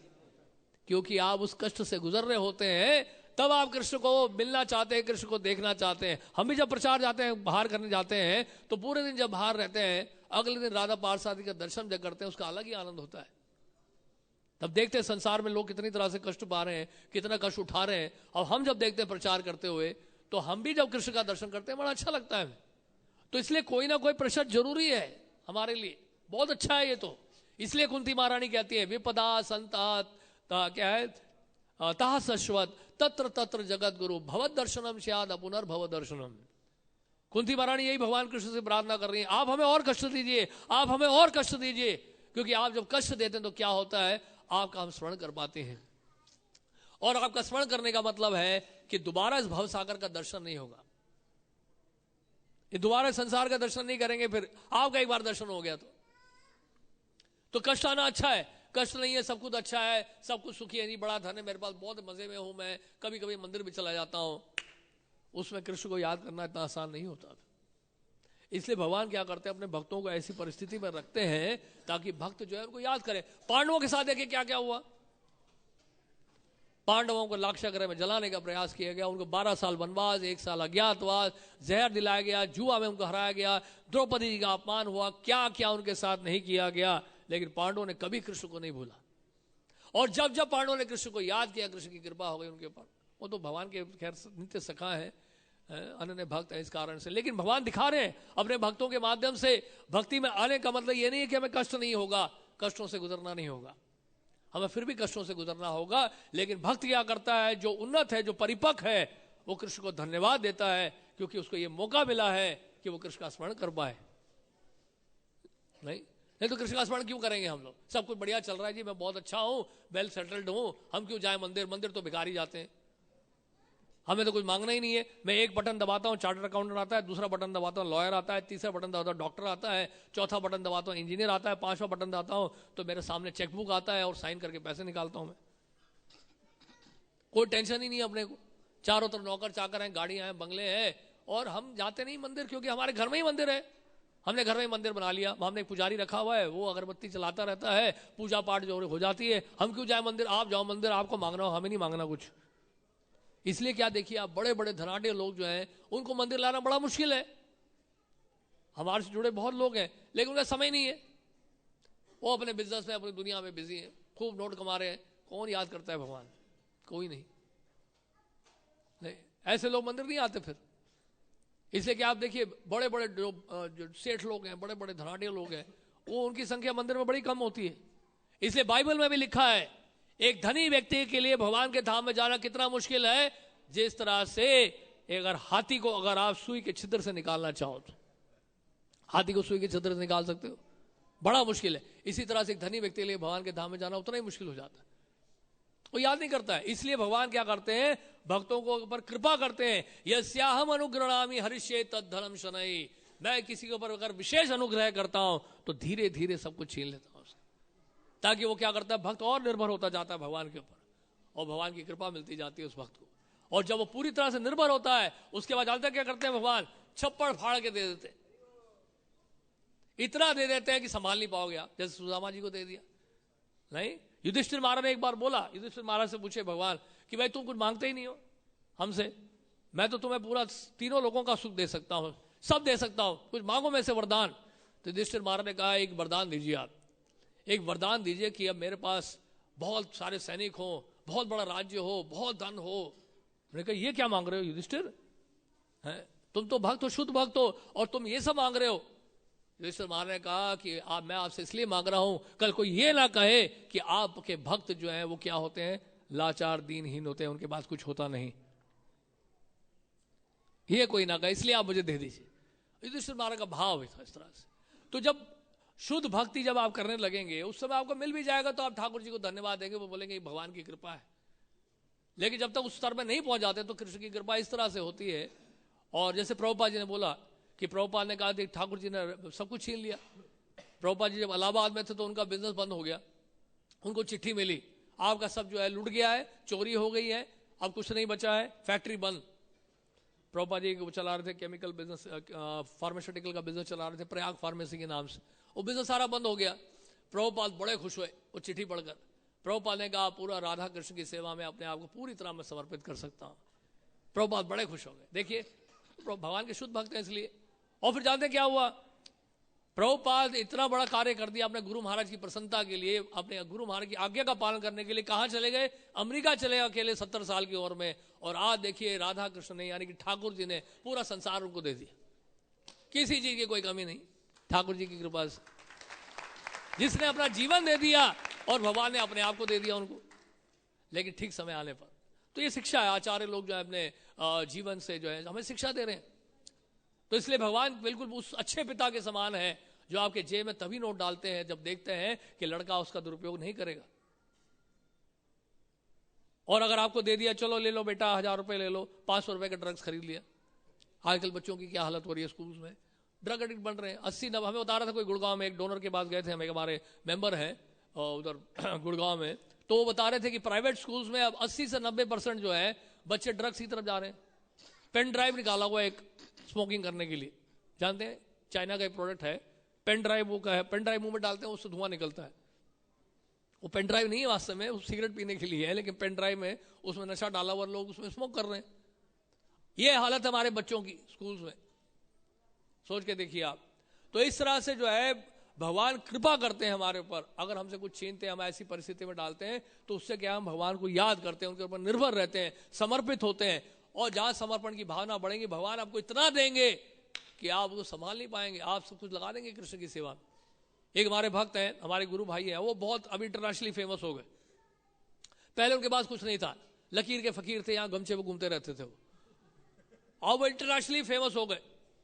क्योंकि आप उस कष्ट से गुजर रहे होते हैं, तब आप कृष्ण को मिलना चाहते हैं, कृष्ण को देखना चाहते हैं। हम भी जब प्रचार जाते हैं, बाहर करने जाते हैं, तो पूरे दिन जब बाहर रहते हैं, अगले दिन राधा पार्थसारथी का दर्शन जब करते हैं, उसका अलग ही आनंद होता है। तब देखते हैं संसार में लोग कितनी तरह से कष्ट पा रहे हैं, कितना कष्ट उठा रहे हैं, और हम जब देखते हैं प्रचार करते हुए, तो हम भी जब कृष्ण का दर्शन करते हैं, बड़ा अच्छा लगता है। तो इसलिए कोई ना कोई प्रेशर जरूरी है हमारे लिए, बहुत अच्छा है ये। तो इसलिए कुंती महारानी कहती है विपदा संता क्या है ताह शश्वत तत्र तत्र जगत गुरु भवद दर्शनम स्याद पुनर्भव दर्शनम। कुंती महारानी यही भगवान कृष्ण से प्रार्थना कर रही है, आप हमें और कष्ट दीजिए, आप हमें और कष्ट दीजिए, क्योंकि आप जब कष्ट देते हैं तो क्या होता है, आपका हम स्मरण कर पाते हैं। और आपका स्मरण करने का मतलब है कि दोबारा इस भव सागर का दर्शन नहीं होगा, ये दोबारा संसार का दर्शन नहीं करेंगे। फिर आपका एक बार दर्शन हो गया तो कष्ट आना अच्छा है, कष्ट नहीं है, सब कुछ अच्छा है, सब कुछ सुखी है, नहीं बड़ा धन है मेरे पास, बहुत मजे में हूं मैं, कभी कभी मंदिर भी चला जाता हूं, उसमें कृष्ण को याद करना इतना आसान नहीं होता। इसलिए भगवान क्या करते हैं, अपने भक्तों को ऐसी परिस्थिति में रखते हैं ताकि भक्त जो है उनको याद करें। पांडवों के साथ देखिए क्या क्या हुआ, पांडवों को लाक्षागृह में जलाने का प्रयास किया गया, उनको 12 साल वनवास, 1 साल अज्ञातवास, जहर दिलाया गया, जुआ में उनको हराया गया, द्रौपदी जी का अपमान हुआ, क्या क्या उनके साथ नहीं किया गया, लेकिन पांडवों ने कभी कृष्ण को नहीं भूला। और जब जब पांडवों ने कृष्ण को याद किया, कृष्ण की कृपा हो गई उनके ऊपर। वो तो भगवान के खैर नित्य सखा है, अनन्य भक्त है इस कारण से। लेकिन भगवान दिखा रहे हैं अपने भक्तों के माध्यम से, भक्ति में आने का मतलब ये नहीं है कि हमें कष्ट नहीं होगा, कष्टों से गुजरना नहीं होगा, हमें फिर भी कष्टों से गुजरना होगा। लेकिन भक्त क्या करता है, जो उन्नत है, जो परिपक्व है, वो कृष्ण को धन्यवाद देता है, क्योंकि उसको ये मौका मिला है कि वो कृष्ण का स्मरण कर पाए। नहीं तो कृष्ण का स्मरण क्यों करेंगे हम लोग? सब कुछ बढ़िया चल रहा है जी, मैं बहुत अच्छा हूं, वेल सेटल्ड हूं, हम क्यों जाए मंदिर? मंदिर तो भिखारी जाते हैं, हमें तो कुछ मांगना ही नहीं है। मैं एक बटन दबाता हूँ चार्टर्ड अकाउंटेंट आता है, दूसरा बटन दबाता हूँ लॉयर आता है, तीसरा बटन दबाता हूँ डॉक्टर आता है, चौथा बटन दबाता हूँ इंजीनियर आता है, पांचवा बटन दबाता हूँ तो मेरे सामने चेकबुक आता है और साइन करके पैसे निकालता हूँ मैं। कोई टेंशन ही नहीं है अपने को, चारों तरफ नौकर चाकर हैं, गाड़ियां हैं, बंगले हैं, और हम जाते नहीं मंदिर, क्योंकि हमारे घर में ही मंदिर है। हमने घर में ही मंदिर बना लिया, हमने एक पुजारी रखा हुआ है, वो अगरबत्ती चलाता रहता है, पूजा पाठ जो हो जाती है। हम क्यों जाए मंदिर? आप जाओ मंदिर, आपको मांगना हो, हमें नहीं मांगना कुछ। इसलिए क्या देखिए आप, बड़े बड़े धनाढ़ लोग जो हैं उनको मंदिर लाना बड़ा मुश्किल है। हमारे से जुड़े बहुत लोग हैं, लेकिन उनका समय नहीं है, वो अपने बिजनेस में, अपनी दुनिया में बिजी है, खूब नोट कमा रहे हैं। कौन याद करता है भगवान? कोई नहीं। ऐसे लोग मंदिर नहीं आते फिर। इसलिए कि आप देखिए बड़े बड़े जो सेठ लोग हैं, बड़े बड़े धनाढ़ लोग हैं, वो उनकी संख्या मंदिर में बड़ी कम होती है। इसलिए बाइबल में भी लिखा है, एक धनी व्यक्ति के लिए भगवान के धाम में जाना कितना मुश्किल है। जिस तरह से अगर हाथी को अगर आप सुई के छिद्र से निकालना चाहो तो हाथी को सुई के छिद्र से निकाल सकते हो, बड़ा मुश्किल है। इसी तरह से एक धनी व्यक्ति के लिए भगवान के धाम में जाना उतना ही मुश्किल हो जाता है, वो याद नहीं करता है। इसलिए भगवान क्या करते हैं, भक्तों को ऊपर कृपा करते हैं। यस्याहम अनुग्रहामि हरिष्ये तद्धनम शनैः, मैं किसी के ऊपर अगर विशेष अनुग्रह करता हूं तो धीरे धीरे सब कुछ छीन लेता हूं, ताकि वो क्या करता है, भक्त और निर्भर होता जाता है भगवान के ऊपर, और भगवान की कृपा मिलती जाती है उस भक्त को। और जब वो पूरी तरह से निर्भर होता है, उसके बाद जानते क्या करते हैं भगवान? छप्पड़ फाड़ के दे देते, इतना दे देते हैं कि संभाल नहीं पाओगे आप। जैसे सुदामा जी को दे दिया। नहीं, युधिष्ठिर महाराज ने एक बार बोला, युधिष्ठिर महाराज से पूछे भगवान कि भाई तुम कुछ मांगते ही नहीं हो हमसे, मैं तो तुम्हें पूरा तीनों लोगों का सुख दे सकता हूं, सब दे सकता हूं, कुछ मांगो में से वरदान। तो युधिष्ठिर महाराज ने कहा एक वरदान दीजिए, आप एक वरदान दीजिए कि अब मेरे पास बहुत सारे सैनिक हो, बहुत बड़ा राज्य हो, बहुत धन हो। मैंने कहा ये क्या मांग रहे हो युधिष्ठिर, तुम तो भक्त हो, शुद्ध भक्त हो, और तुम ये सब मांग रहे हो। युधिष्ठिर महाराज ने कहा कि मैं आपसे इसलिए मांग रहा हूं, कल कोई ये ना कहे कि आपके भक्त जो हैं वो क्या होते हैं, लाचार दीनहीन होते हैं, उनके पास कुछ होता नहीं, ये कोई ना कहे, इसलिए आप मुझे दे दीजिए। युधिष्ठिर महाराज का भाव था इस तरह से। तो जब शुद्ध भक्ति जब आप करने लगेंगे, उस समय आपको मिल भी जाएगा तो आप ठाकुर जी को धन्यवाद देंगे, वो बोलेंगे भगवान की कृपा है। लेकिन जब तक उस स्तर में नहीं पहुंच जाते तो कृष्ण की कृपा इस तरह से होती है। और जैसे प्रभुपाद जी ने बोला कि प्रभुपाद ने कहा कि ठाकुर जी ने सब कुछ छीन लिया। प्रभुपाद जी जब इलाहाबाद में थे तो उनका बिजनेस बंद हो गया, उनको चिट्ठी मिली आपका सब जो है लूट गया है, चोरी हो गई है, अब कुछ नहीं बचा है, फैक्ट्री बंद। प्रभुपाद जी चला रहे थे केमिकल बिजनेस, फार्मास्यूटिकल का बिजनेस चला रहे थे प्रयाग फार्मेसी के नाम से, वो बिजनेस सारा बंद हो गया। प्रभुपाद बड़े खुश हुए वो चिट्ठी पढ़कर। प्रभुपाद ने कहा पूरा राधा कृष्ण की सेवा में अपने आप को पूरी तरह मैं समर्पित कर सकता हूं। प्रभुपाद बड़े खुश हो गए। देखिए भगवान के शुद्ध भक्त हैं इसलिए। और फिर जानते क्या हुआ, प्रभुपाद इतना बड़ा कार्य कर दिया अपने गुरु महाराज की प्रसन्नता के लिए, अपने गुरु महाराज की आज्ञा का पालन करने के लिए। कहां चले गए? अमेरिका चले अकेले 70 साल की उम्र में। और आज देखिए राधा कृष्ण ने यानी कि ठाकुर जी ने पूरा संसार उनको दे दिया, किसी चीज की कोई कमी नहीं, ठाकुर जी की कृपा से। जिसने अपना जीवन दे दिया और भगवान ने अपने आप को दे दिया उनको, लेकिन ठीक समय आने पर। तो ये शिक्षा है, आचार्य लोग जो है अपने जीवन से जो है हमें शिक्षा दे रहे हैं। तो इसलिए भगवान बिल्कुल उस अच्छे पिता के समान है जो आपके जेब में तभी नोट डालते हैं जब देखते हैं कि लड़का उसका दुरुपयोग नहीं करेगा। और अगर आपको दे दिया चलो ले लो बेटा 1000 रुपए ले लो, 500 रुपए का ड्रग्स खरीद लिया। आजकल बच्चों की क्या हालत हो रही है स्कूल में, ड्रग एडिक्ट बन रहे हैं। 80-90 हमें बता रहा था कोई गुड़गांव में एक डोनर के पास गए थे, हमें हमारे मेंबर हैं उधर गुड़गांव में, तो वो बता रहे थे कि प्राइवेट स्कूल्स में अब 80 से 90% जो है बच्चे ड्रग्स की तरफ जा रहे हैं। पेन ड्राइव निकाला हुआ एक स्मोकिंग करने के लिए, जानते हैं चाइना का एक प्रोडक्ट है पेन ड्राइव, वो का है पेन ड्राइव मुंह में डालते हैं उससे धुआं निकलता है, वो पेन ड्राइव नहीं है वास्तव में, वो सिगरेट पीने के लिए है, लेकिन पेन ड्राइव में उसमें नशा डाला हुआ, लोग उसमें स्मोक कर रहे हैं। ये हालत है हमारे बच्चों की स्कूल्स में, सोच के देखिए आप। तो इस तरह से जो है भगवान कृपा करते हैं हमारे ऊपर, अगर हमसे कुछ छीनते हैं, हम ऐसी परिस्थिति में डालते हैं, तो उससे क्या हम भगवान को याद करते हैं, उनके ऊपर निर्भर रहते हैं, समर्पित होते हैं। और जहां समर्पण की भावना बढ़ेगी, भगवान आपको इतना देंगे कि आप उसको संभाल नहीं पाएंगे, आप सब कुछ लगा देंगे कृष्ण की सेवा में। एक हमारे भक्त हैं, हमारे गुरु भाई हैं, वो बहुत अब इंटरनेशनली फेमस हो गए। पहले उनके पास कुछ नहीं था, लकीर के फकीर थे, यहाँ गमछे में घूमते रहते थे वो, और वो इंटरनेशनली फेमस हो गए,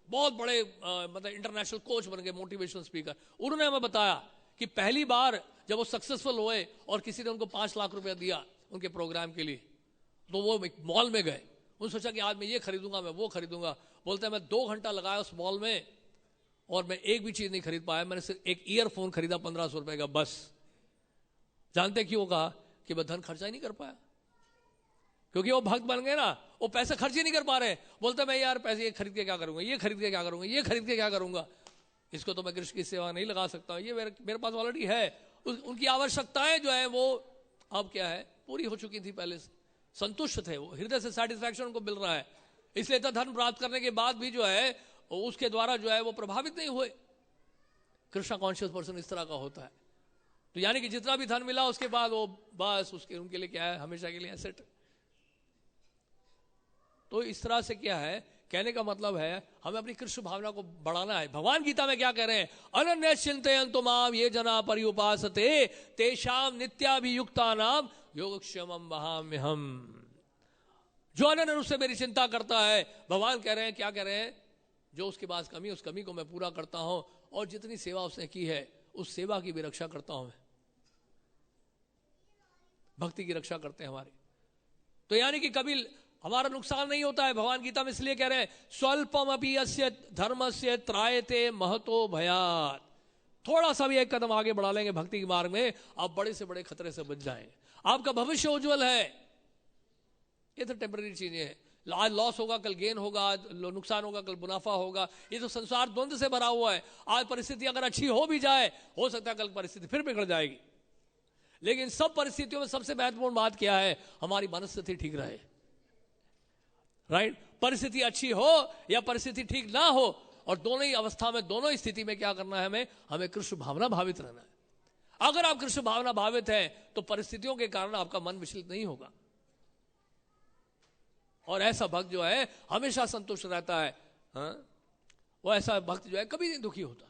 बहुत बड़े मतलब इंटरनेशनल कोच बन गए, मोटिवेशनल स्पीकर। उन्होंने हमें बताया कि पहली बार जब वो सक्सेसफुल हुए और किसी ने उनको 5 लाख रुपया दिया उनके प्रोग्राम के लिए, तो वो मॉल में गए, उन्होंने सोचा कि आज मैं ये खरीदूंगा, मैं वो खरीदूंगा। बोलते हैं मैं 2 घंटा लगाया उस मॉल में और मैं एक भी चीज नहीं खरीद पाया, मैंने सिर्फ एक ईयरफोन खरीदा 1500 रुपए का बस। जानते क्यों? कहा कि मैं धन खर्चा ही नहीं कर पाया, क्योंकि वो भक्त बन गए ना, वो पैसे खर्च ही नहीं कर पा रहे। बोलते मैं यार पैसे ये खरीद के क्या करूंगा, ये खरीद के क्या करूंगा, ये खरीद के क्या करूंगा, इसको तो मैं कृष्ण की सेवा नहीं लगा सकता, ये मेरे पास ऑलरेडी है। उनकी आवश्यकताएं जो है वो अब क्या है, पूरी हो चुकी थी पहले से, संतुष्ट थे वो, हृदय से सेटिस्फैक्शन उनको मिल रहा है। इसलिए तो धन प्राप्त करने के बाद भी जो है उसके द्वारा जो है वो प्रभावित नहीं हुए। कृष्णा कॉन्शियस पर्सन इस तरह का होता है। तो यानी कि जितना भी धन मिला उसके बाद वो बस उसके उनके लिए क्या है, हमेशा के लिए एसेट। तो इस तरह से क्या है, कहने का मतलब है हमें अपनी कृष्ण भावना को बढ़ाना है। भगवान गीता में क्या कह रहे हैं, अनन्य चिंतयन्तु माम ये जना पर्युपासते तेषाम नित्याभियुक्ता नाम योगक्षेमम वहाम्यहम। जो अनन्य रूप से मेरी चिंता करता है, भगवान कह रहे हैं, क्या कह रहे हैं, जो उसके पास कमी है उस कमी को मैं पूरा करता हूं, और जितनी सेवा उसने की है उस सेवा की भी रक्षा करता हूं मैं। भक्ति की रक्षा करते हैं हमारी। तो यानी कि कभी हमारा नुकसान नहीं होता है। भगवान गीता में इसलिए कह रहे हैं स्वल्पम अपि अस्य धर्मस्य त्रायते महतो भयात्। थोड़ा सा भी एक कदम आगे बढ़ा लेंगे भक्ति के मार्ग में, आप बड़े से बड़े खतरे से बच जाएंगे, आपका भविष्य उज्जवल है। ये तो टेम्पररी चीजें हैं, आज लॉस होगा कल गेन होगा, आज नुकसान होगा कल मुनाफा होगा। ये तो संसार द्वंद्व से भरा हुआ है। आज परिस्थिति अगर अच्छी हो भी जाए, हो सकता है कल परिस्थिति फिर बिगड़ जाएगी। लेकिन सब परिस्थितियों में सबसे महत्वपूर्ण बात क्या है, हमारी मनस्थिति ठीक रहे। राइट, परिस्थिति अच्छी हो या परिस्थिति ठीक ना हो, और दोनों ही अवस्था में, दोनों ही स्थिति में क्या करना है, हमें कृष्ण भावना भावित रहना है। अगर आप कृष्ण भावना भावित है तो परिस्थितियों के कारण आपका मन विचलित नहीं होगा, और ऐसा भक्त जो है हमेशा संतुष्ट रहता है। वो ऐसा भक्त जो है कभी नहीं दुखी होता,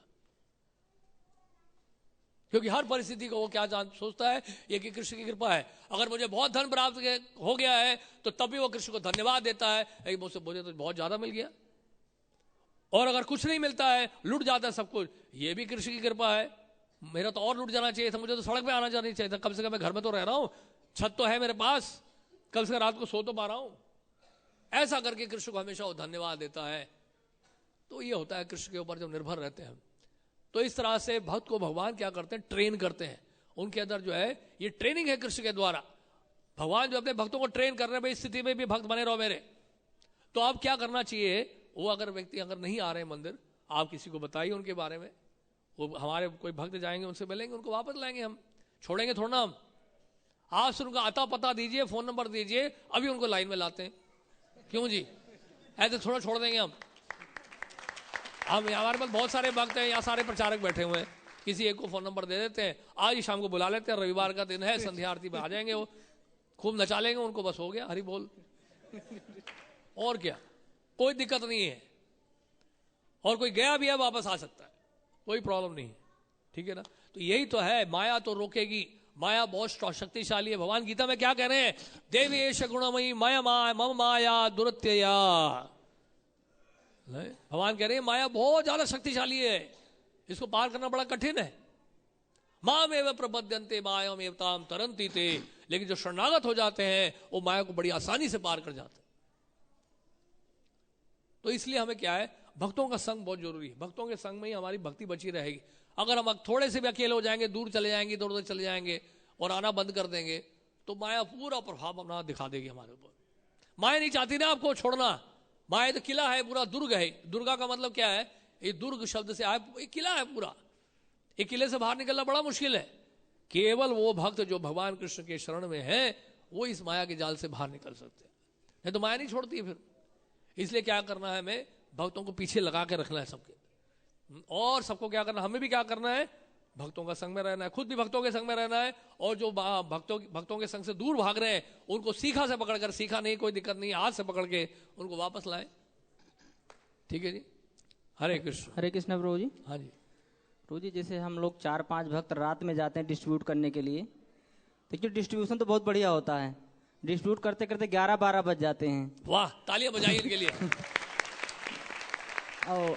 क्योंकि हर परिस्थिति को वो क्या सोचता है, ये कि कृष्ण की कृपा है। अगर मुझे बहुत धन प्राप्त हो गया है तो तब भी वो कृष्ण को धन्यवाद देता है, मुझसे मुझे तो बहुत ज्यादा मिल गया। और अगर कुछ नहीं मिलता है, लुट जाता है सब कुछ, ये भी कृष्ण की कृपा है। मेरा तो और लुट जाना चाहिए था, मुझे तो सड़क पे आना जाना चाहिए था, कम से कम मैं घर में तो रह रहा हूं, छत तो है मेरे पास, कल से रात को सो तो पा रहा हूं। ऐसा करके कृष्ण को हमेशा वो धन्यवाद देता है। तो ये होता है कृष्ण के ऊपर जब निर्भर रहते हैं। तो इस तरह से भक्त को भगवान क्या करते हैं, ट्रेन करते हैं। उनके अंदर जो है ये ट्रेनिंग है कृष्ण के द्वारा। भगवान जो अपने भक्तों को ट्रेन कर रहे हैं, भाई इस स्थिति में भी भक्त बने रहो मेरे। तो आप क्या करना चाहिए, वो अगर व्यक्ति अगर नहीं आ रहे हैं मंदिर, आप किसी को बताइए उनके बारे में। वो हमारे कोई भक्त जाएंगे, उनसे मिलेंगे, उनको वापस लाएंगे, हम छोड़ेंगे थोड़ा ना हम। आप सिर्फ उनका आता पता दीजिए, फोन नंबर दीजिए, अभी उनको लाइन में लाते हैं। क्यों जी, ऐसे थोड़ा छोड़ देंगे हम हमारे पास बहुत सारे भक्त हैं, यहाँ सारे प्रचारक बैठे हुए हैं, किसी एक को फोन नंबर दे देते हैं, आज ही शाम को बुला लेते हैं, रविवार का दिन है, संध्या आरती में आ जाएंगे, वो खूब नचा लेंगे उनको, बस हो गया, हरि बोल। और क्या, कोई दिक्कत नहीं है। और कोई गया भी है वापस आ सकता है, कोई प्रॉब्लम नहीं है, ठीक है ना। तो यही तो है, माया तो रोकेगी, माया बहुत शक्तिशाली है। भगवान गीता में क्या कह रहे हैं, देवेश गुणमयी माया मम माया दुरत्यया। भगवान कह रहे हैं माया बहुत ज्यादा शक्तिशाली है, इसको पार करना बड़ा कठिन है। माम एव प्रबध्यन्ते मायाम एवताम तरन्ति ते। लेकिन जो शरणागत हो जाते हैं वो माया को बड़ी आसानी से पार कर जाते हैं। तो इसलिए हमें क्या है, भक्तों का संग बहुत जरूरी है। भक्तों के संग में ही हमारी भक्ति बची रहेगी। अगर हम थोड़े से भी अकेले हो जाएंगे, दूर चले जाएंगे, इधर उधर चले जाएंगे और आना बंद कर देंगे, तो माया पूरा प्रभाव अपना दिखा देगी हमारे ऊपर। माया नहीं चाहती ना आपको छोड़ना। माया तो किला है, पूरा दुर्ग है। दुर्गा का मतलब क्या है, ये दुर्ग शब्द से आया, एक किला है पूरा। एक किले से बाहर निकलना बड़ा मुश्किल है। केवल वो भक्त जो भगवान कृष्ण के शरण में है वो इस माया के जाल से बाहर निकल सकते हैं, नहीं तो माया नहीं छोड़ती है फिर। इसलिए क्या करना है, हमें भक्तों को पीछे लगा के रखना है सबके, और सबको क्या करना, हमें भी क्या करना है, भक्तों का संग में रहना है, खुद भी भक्तों के संग में रहना है, और जो भक्तों के संग से दूर भाग रहे हैं उनको सीखा से पकड़कर, सीखा नहीं कोई दिक्कत नहीं, हाथ से पकड़ के उनको वापस लाए। ठीक है जी, हरे कृष्ण। हरे कृष्ण प्रभु जी। हाँ जी प्रभु जी, जैसे हम लोग 4-5 भक्त रात में जाते हैं डिस्ट्रीब्यूट करने के लिए, देखिए डिस्ट्रीब्यूशन तो बहुत बढ़िया होता है, डिस्ट्रीब्यूट करते करते 11-12 बज जाते हैं। वाह, तालियां बजाइए इनके लिए। और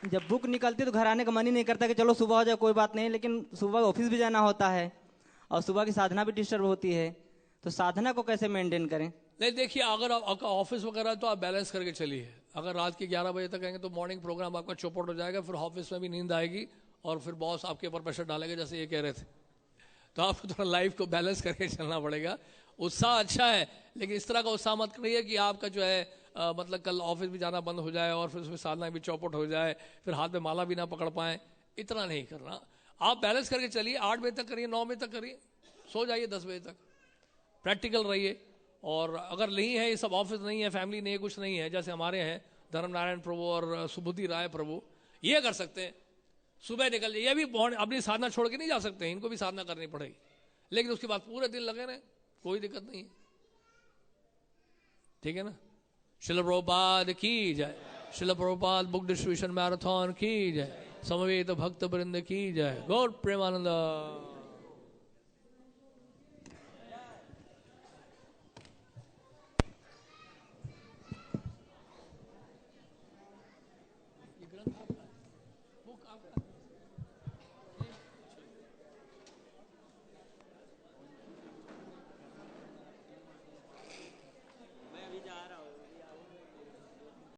जब बुक निकलती है तो घर आने का मन ही नहीं करता कि चलो सुबह हो जाए कोई बात नहीं, लेकिन सुबह ऑफिस भी जाना होता है और सुबह की साधना भी डिस्टर्ब होती है, तो साधना को कैसे मेंटेन करें? नहीं देखिए, अगर आपका ऑफिस वगैरह तो आप बैलेंस करके चलिए। अगर रात के 11 बजे तक आएंगे तो मॉर्निंग प्रोग्राम आपका चौपट हो जाएगा, फिर ऑफिस में भी नींद आएगी और फिर बॉस आपके ऊपर प्रेशर डालेगा, जैसे ये कह रहे थे। तो आपको थोड़ा लाइफ को बैलेंस करके चलना पड़ेगा। उत्साह अच्छा है, लेकिन इस तरह का उत्साह मत करिए कि आपका जो है मतलब कल ऑफिस भी जाना बंद हो जाए और फिर उसमें साधना भी चौपट हो जाए, फिर हाथ में माला भी ना पकड़ पाए। इतना नहीं करना, आप बैलेंस करके चलिए। 8 बजे तक करिए, 9 बजे तक करिए, सो जाइए 10 बजे तक, प्रैक्टिकल रहिए। और अगर नहीं है, ये सब ऑफिस नहीं है, फैमिली नहीं है, कुछ नहीं है, जैसे हमारे हैं धर्म नारायण प्रभु और सुबुद्धि राय प्रभु, ये कर सकते हैं, सुबह निकल जाइए। ये भी अपनी साधना छोड़ के नहीं जा सकते, इनको भी साधना करनी पड़ेगी, लेकिन उसके बाद पूरे दिन लगे रहे, कोई दिक्कत नहीं है। ठीक है ना। श्रील प्रभुपाद की जय। Srila Prabhupada book distribution marathon की जय। समवेत भक्त वृंद की जय। गौर प्रेमानंद।